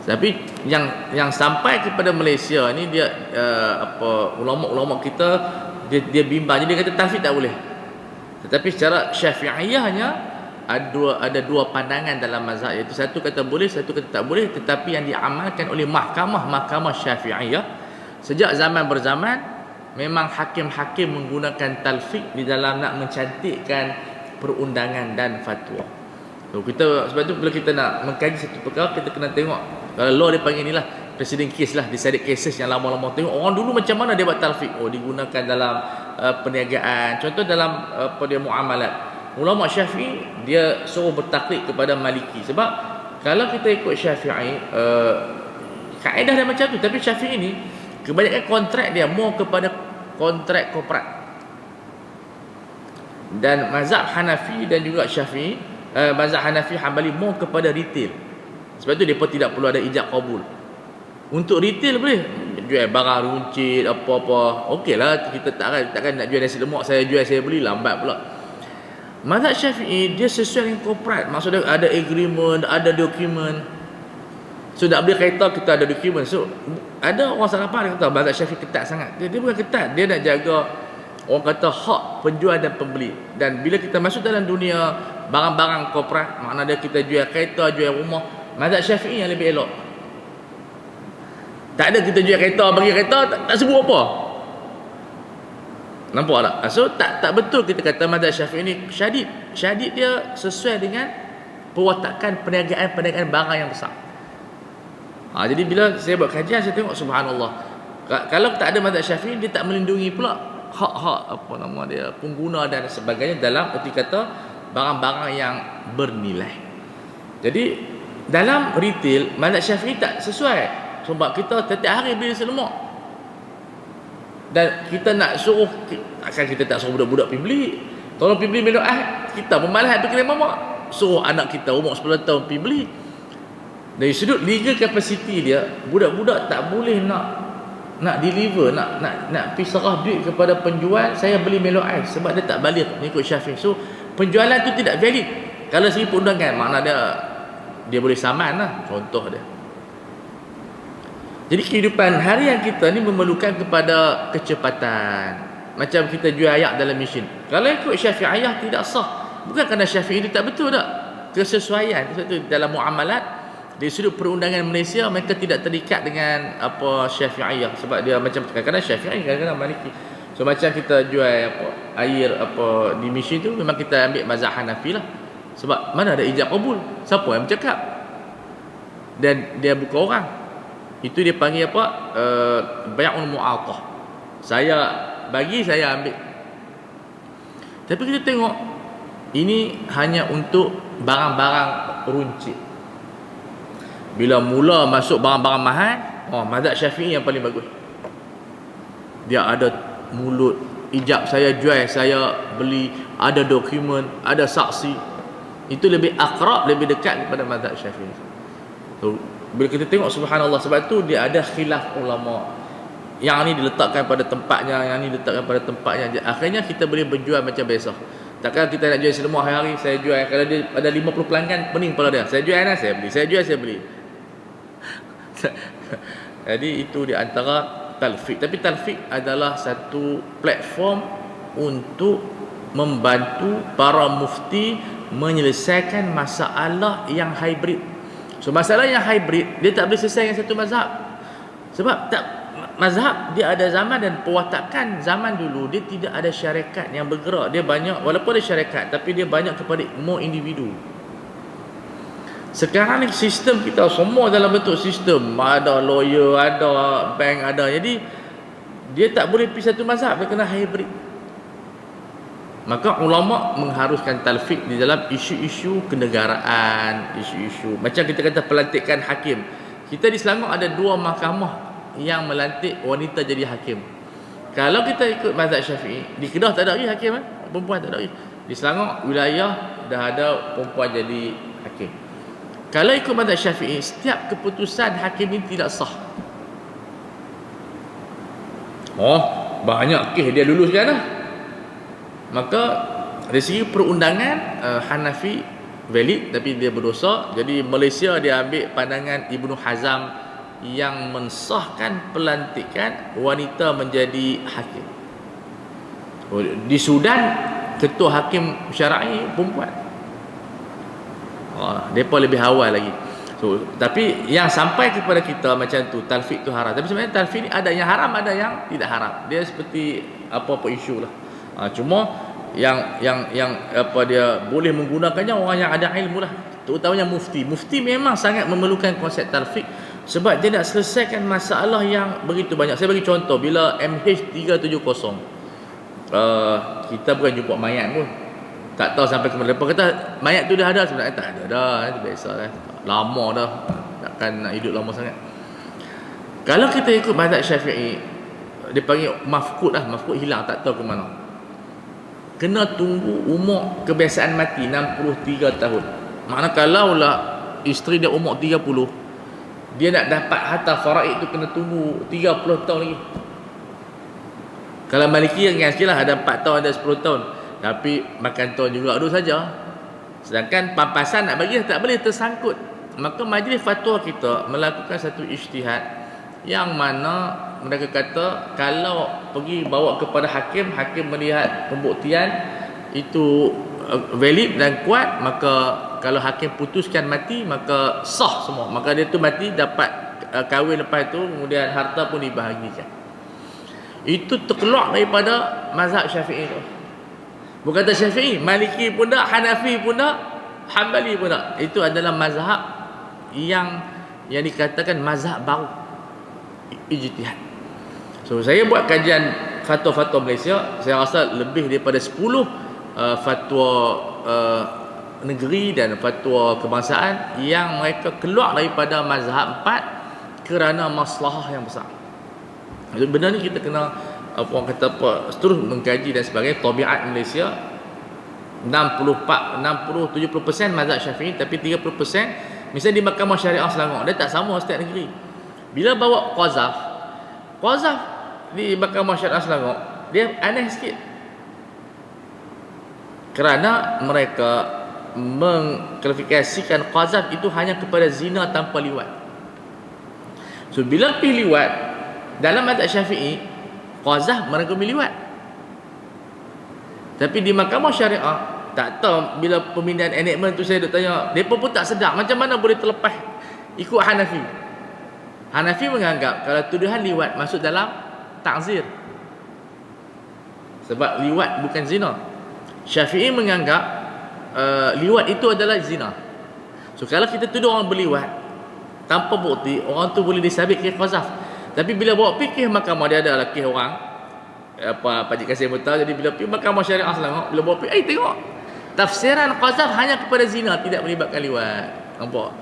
Tapi yang sampai kepada Malaysia ni dia ulama-ulama kita dia bimbang. Jadi dia kata talfiq tak boleh. Tetapi secara syafi'iyahnya ada dua pandangan dalam mazhab, iaitu satu kata boleh, satu kata tak boleh. Tetapi yang diamalkan oleh mahkamah syafi'iyah sejak zaman berzaman, memang hakim-hakim menggunakan talfiq di dalam nak mencantikkan perundangan dan fatwa. Sebab tu bila kita nak mengkaji satu perkara, kita kena tengok, kalau law dia panggil inilah precedent case lah, decided cases yang lama-lama. Tengok orang dulu macam mana dia buat talfiq. Digunakan dalam perniagaan, contoh dalam muamalat. ulama Syafi'i dia suruh bertaklid kepada Maliki. Sebab kalau kita ikut Syafi'i, kaedah dia macam tu. Tapi Syafi'i ni kebanyakan kontrak dia more kepada kontrak korporat. Dan mazhab Hanafi dan juga Syafi'i, mazhab Hanafi Hanbali more kepada retail. Sebab tu mereka tidak perlu ada ijab kabul. Untuk retail boleh jual barang runcit apa-apa, okeylah. Kita takkan nak jual nasi lemak, saya jual saya beli, lambat pula. Mazhab Syafi'i dia sesuai dengan korporat. Maksudnya ada agreement, ada dokumen. So tak boleh kata kita ada dokumen. So ada orang salah faham, dia kata mazhab Syafi'i ketat sangat. Dia bukan ketat, dia nak jaga orang kata hak penjual dan pembeli. Dan bila kita masuk dalam dunia barang-barang korporat, maknanya kita jual kereta, jual rumah, mazhab Syafi'i yang lebih elok. Tak ada kita jual kereta, bagi kereta tak sebut apa. Nampak tak? So tak betul kita kata mazhab Syafi'i ni syadid. Syadid dia sesuai dengan perwatakan perniagaan barang yang besar. Jadi bila saya buat kajian, saya tengok subhanallah, kalau tak ada mazhab Syafi'i, dia tak melindungi pula hak-hak apa nama dia, pengguna dan sebagainya dalam erti kata barang-barang yang bernilai. Jadi dalam retail mazhab Syafi'i tak sesuai. Sebab kita setiap hari beli nasi lemak, dan kita nak suruh, takkan kita tak suruh budak-budak pergi beli. Tolong pergi beli minum kita pemalas pergi kedai mamak, suruh anak kita umur 10 tahun pergi beli. Dari sudut legal capacity dia, budak-budak tak boleh nak deliver, nak pergi serah duit kepada penjual, saya beli Milo Ice, sebab dia tak balik mengikut Syafi'i. So penjualan tu tidak valid. Kalau segi perundangan, makna dia boleh saman lah, contoh dia. Jadi kehidupan harian kita ni memerlukan kepada kecepatan. Macam kita jual ayak dalam mesin. Kalau ikut Syafi'iyah tidak sah. Bukan kerana Syafi'i itu tak betul tak. Kesesuaian. Sebab tu dalam muamalat, dari sudut perundangan Malaysia, mereka tidak terikat dengan apa Syafi'iyah. Sebab dia macam kadang-kadang Syafi'i, kadang-kadang Maliki. So macam kita jual air di mesin tu, memang kita ambil mazhab Hanafi lah. Sebab mana ada ijab kabul, siapa yang bercakap, dan dia bukan orang. Itu dia panggil apa? Bai'ul mu'atah. Saya bagi, saya ambil. Tapi kita tengok, ini hanya untuk barang-barang runcit. Bila mula masuk barang-barang mahal, mazhab Syafi'i yang paling bagus. Dia ada mulut, ijab saya jual, saya beli, ada dokumen, ada saksi. Itu lebih akrab, lebih dekat kepada mazhab Syafi'i. So, bila kita tengok subhanallah, sebab tu dia ada khilaf ulama. Yang ni diletakkan pada tempatnya, yang ni diletakkan pada tempatnya. Akhirnya kita boleh berjual macam biasa. Takkan kita nak jual semua hari-hari, saya jual. Kalau dia ada 50 pelanggan, pening kepala dia. Saya jual, saya beli. Saya jual, saya beli. Jadi itu di antara talfiq. Tapi talfiq adalah satu platform untuk membantu para mufti menyelesaikan masalah yang hybrid. So masalah yang hybrid, dia tak boleh selesai dengan satu mazhab. Sebab mazhab dia ada zaman, dan perwatakan zaman dulu dia tidak ada syarikat yang bergerak. Dia banyak, walaupun ada syarikat, tapi dia banyak kepada more individu. Sekarang ni sistem kita semua dalam bentuk sistem, ada lawyer, ada bank, ada. Jadi dia tak boleh pergi satu mazhab, dia kena hybrid. Maka ulama mengharuskan talfiq di dalam isu-isu kenegaraan, isu-isu macam kita kata pelantikan hakim. Kita di Selangor ada 2 mahkamah yang melantik wanita jadi hakim. Kalau kita ikut mazhab Syafi'i, di Kedah tak ada lagi hakim, perempuan tak ada lagi. Di Selangor wilayah dah ada perempuan jadi hakim. Kalau ikut mazhab Syafi'i, setiap keputusan hakim ini tidak sah. Banyak kes dia lulus kan lah. Maka dari segi perundangan, Hanafi valid tapi dia berdosa. Jadi Malaysia dia ambil pandangan Ibnu Hazm yang mensahkan pelantikan wanita menjadi hakim. Di Sudan, ketua hakim syar'i perempuan. Mereka lebih awal lagi. So, tapi yang sampai kepada kita macam tu, talfiq tu haram. Tapi sebenarnya talfiq ni ada yang haram, ada yang tidak haram. Dia seperti apa-apa isu lah. Cuma yang apa dia boleh menggunakannya orang yang ada ilmu lah, terutamanya mufti. Mufti memang sangat memerlukan konsep talfiq sebab dia nak selesaikan masalah yang begitu banyak. Saya bagi contoh, bila MH370, kita bukan jumpa mayat pun, Tak tahu sampai ke mana. Lepas kata mayat tu dah ada, sebenarnya tak ada dah, itu biasa lah. Lama dah, takkan nak hidup lama sangat. Kalau kita ikut mazhab Syafi'i, dia panggil mafqud lah, mafqud hilang, tak tahu ke mana. Kena tunggu umur kebiasaan mati 63 tahun. Makna kalaulah isteri dia umur 30, dia nak dapat harta faraid tu kena tunggu 30 tahun lagi. Kalau Maliki ringan sikit lah, ada 4 tahun, ada 10 tahun. Tapi makan tahun juga dulu saja. Sedangkan pampasan nak bagi tak boleh tersangkut. Maka majlis fatwa kita melakukan satu ijtihad yang mana mereka kata kalau pergi bawa kepada hakim, hakim melihat pembuktian itu valid dan kuat, maka kalau hakim putuskan mati, maka sah semua. Maka dia tu mati, dapat kahwin lepas tu, kemudian harta pun dibahagikan. Itu terkeluar daripada mazhab Syafi'i tu. Bukan kata Syafi'i, Maliki pun tak, Hanafi pun tak, Hanbali pun tak. Itu adalah mazhab yang dikatakan mazhab baru, ijtihad. So saya buat kajian fatwa-fatwa Malaysia, saya rasa lebih daripada 10 fatwa negeri dan fatwa kebangsaan yang mereka keluar daripada mazhab 4 kerana maslahah yang besar. Benda ni kita kena orang kata terus mengkaji dan sebagainya. Tabiat Malaysia 60-70% mazhab Syafi'i, tapi 30% misalnya di Mahkamah Syariah Selangor, dia tak sama setiap negeri. Bila bawa qazaf di Mahkamah Syariah Selangor, dia aneh sikit, kerana mereka mengklasifikasikan qazaf itu hanya kepada zina tanpa liwat. So bila pergi liwat dalam mazhab Syafi'i, qazaf merangkumi liwat. Tapi di Mahkamah Syariah tak tahu, bila pemindahan enactment tu saya duk tanya, depa pun tak sedar macam mana boleh terlepas ikut Hanafi. Hanafi menganggap kalau tuduhan liwat masuk dalam ta'zir, sebab liwat bukan zina. Syafi'i menganggap liwat itu adalah zina. So kalau kita tuduh orang berliwat tanpa bukti, orang tu boleh disabit ke qazaf. Tapi bila bawa fikih mahkamah, dia ada lelaki orang Pakcik Kasim Mutar, jadi bila pergi Mahkamah Syariah Selangor, bila bawa fikih, tengok tafsiran qazaf hanya kepada zina, tidak melibatkan liwat. Nampak?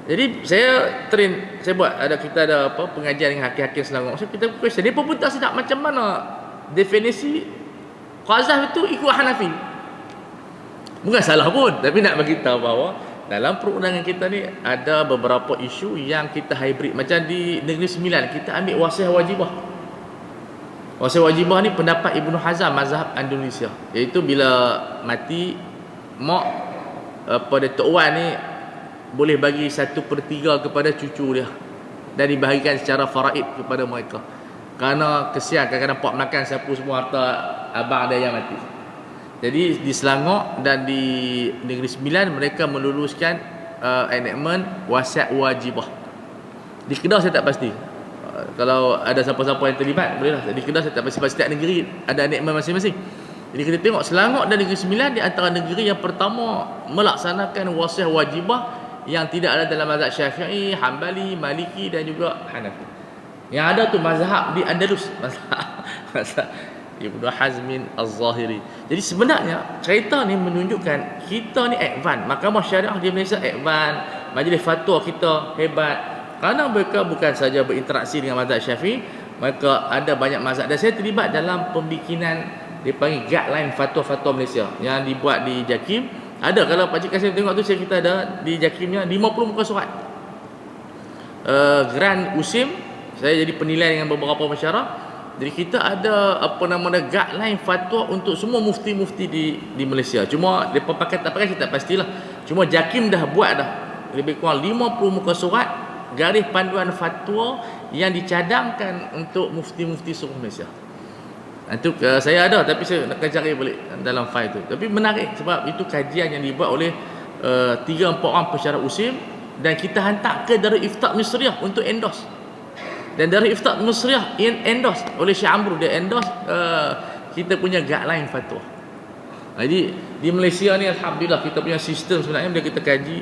Jadi saya buat, kita ada pengajian dengan hakim-hakim Selangor. So kita question, dia pun tak sedap macam mana definisi qazaf itu ikut Hanafi. Bukan salah pun, tapi nak bagi tahu bahawa dalam perundangan kita ni ada beberapa isu yang kita hybrid. Macam di Negeri Sembilan, kita ambil wasiah wajibah. Wasiah wajibah ni pendapat Ibnu Hazm, mazhab Indonesia, iaitu bila mati mak pada Tok Wan ni boleh bagi 1/3 kepada cucu dia dan dibahagikan secara faraid kepada mereka. Kerana kesian kadang-kadang pak makan sapu semua harta abang dia yang mati. Jadi di Selangor dan di Negeri Sembilan mereka meluluskan enactment wasiat wajibah. Di Kedah saya tak pasti. Kalau ada siapa-siapa yang terlibat, bolehlah. Di Kedah saya tak pasti, sebab setiap negeri ada enactment masing-masing. Jadi kita tengok Selangor dan Negeri Sembilan di antara negeri yang pertama melaksanakan wasiat wajibah yang tidak ada dalam mazhab Syafi'i, Hanbali, Maliki dan juga Hanafi. Yang ada tu mazhab di Andalus, mazhab Ibnu Hazmin Az-Zahiri. Jadi sebenarnya cerita ni menunjukkan kita ni advance. Mahkamah Syariah di Malaysia advance, majlis fatwa kita hebat. Kerana mereka bukan saja berinteraksi dengan mazhab Syafi'i, mereka ada banyak mazhab. Dan saya terlibat dalam pembikinan dipanggil guideline fatwa-fatwa Malaysia yang dibuat di JAKIM. Ada, kalau Pakcik Kasim tengok tu, saya kita ada di JAKIMnya 50 muka surat. Grand USIM, saya jadi penilai dengan beberapa masyarakat. Jadi kita ada guideline fatwa untuk semua mufti-mufti di Malaysia. Cuma depa pakai tak pakai saya tak pastilah. Cuma JAKIM dah buat dah lebih kurang 50 muka surat garis panduan fatwa yang dicadangkan untuk mufti-mufti seluruh Malaysia. Itu saya ada, tapi saya nak cari balik dalam file tu. Tapi menarik sebab itu kajian yang dibuat oleh 3-4 orang pensyarah USIM, dan kita hantar ke Darul Ifta Misriah untuk endorse. Dan dari Ifta Misriah endorse oleh Syekh Amru, dia endorse kita punya guideline fatwa. Jadi di Malaysia ni alhamdulillah kita punya sistem sebenarnya bila kita kaji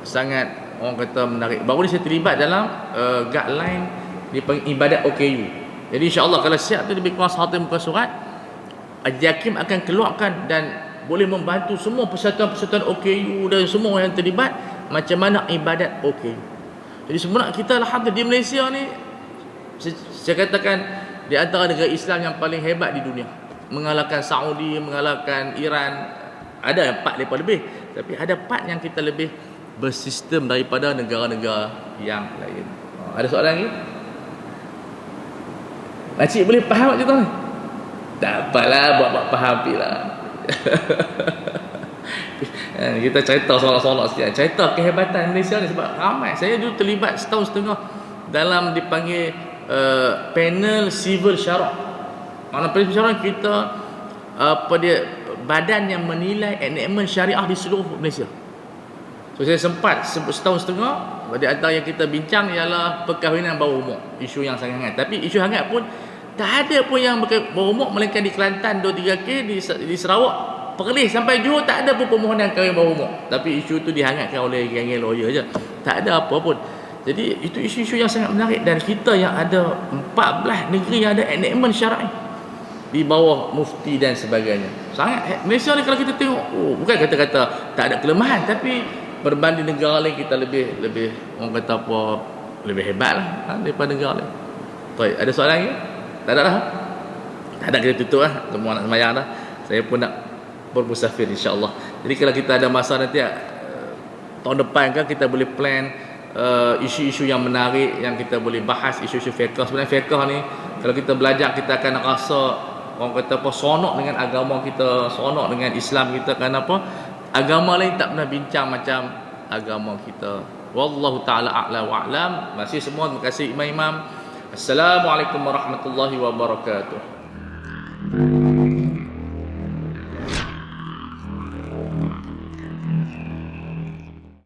sangat orang kata menarik. Baru ni saya terlibat dalam guideline dipanggil ibadat OKU. Jadi insya-Allah kalau siap tu lebih kurang 100 muka surat, JAKIM akan keluarkan dan boleh membantu semua persatuan-persatuan OKU dan semua yang terlibat macam mana ibadat OKU. Jadi sebenarnya kita alhamdulillah di Malaysia ni, saya katakan di antara negara Islam yang paling hebat di dunia, mengalahkan Saudi, mengalahkan Iran. Ada part mereka lebih, tapi ada part yang kita lebih bersistem daripada negara-negara yang lain. Ada soalan lagi? Makcik boleh faham macam tu ni? Tak apalah, buat faham lah. Kita cerita solat-solat sikit. Cerita kehebatan Malaysia ni sebab ramai. Saya dulu terlibat setahun setengah dalam dipanggil panel civil syarak. Mana panel syarak kita badan yang menilai enactment syariah di seluruh Malaysia. So saya sempat setahun setengah. Di antara yang kita bincang ialah perkahwinan bawah umur, isu yang sangat hangat. Tapi isu hangat pun tak ada pun yang bawah umur, melainkan di Kelantan 2-3 kes, di Sarawak Perlis sampai Johor tak ada pun permohonan kahwin bawah umur. Tapi isu itu dihangatkan oleh geng-geng lawyer je. Tak ada apa pun. Jadi itu isu-isu yang sangat menarik, dan kita yang ada 14 negeri yang ada enactment syar'i di bawah mufti dan sebagainya. Sangat Malaysia ni kalau kita tengok, bukan kata-kata tak ada kelemahan, tapi berbanding negara lain kita lebih orang kata apa, lebih hebat lah daripada negara lain. Baik, ada soalan lagi? Tak ada lah. Tak ada, kita tutup lah. Semua nak sembahyang dah. Saya pun nak bermusafir insya-Allah. Jadi kalau kita ada masa nanti tahun depan kan, kita boleh plan isu-isu yang menarik yang kita boleh bahas, isu-isu fiqh. Sebenarnya fiqh ni kalau kita belajar, kita akan rasa orang kata apa, seronok dengan agama kita, seronok dengan Islam kita. Kenapa? Agama lain tak pernah bincang macam agama kita. Wallahu taala a'la wa a'lam. Masih semua, terima kasih imam-imam. Assalamualaikum warahmatullahi wabarakatuh.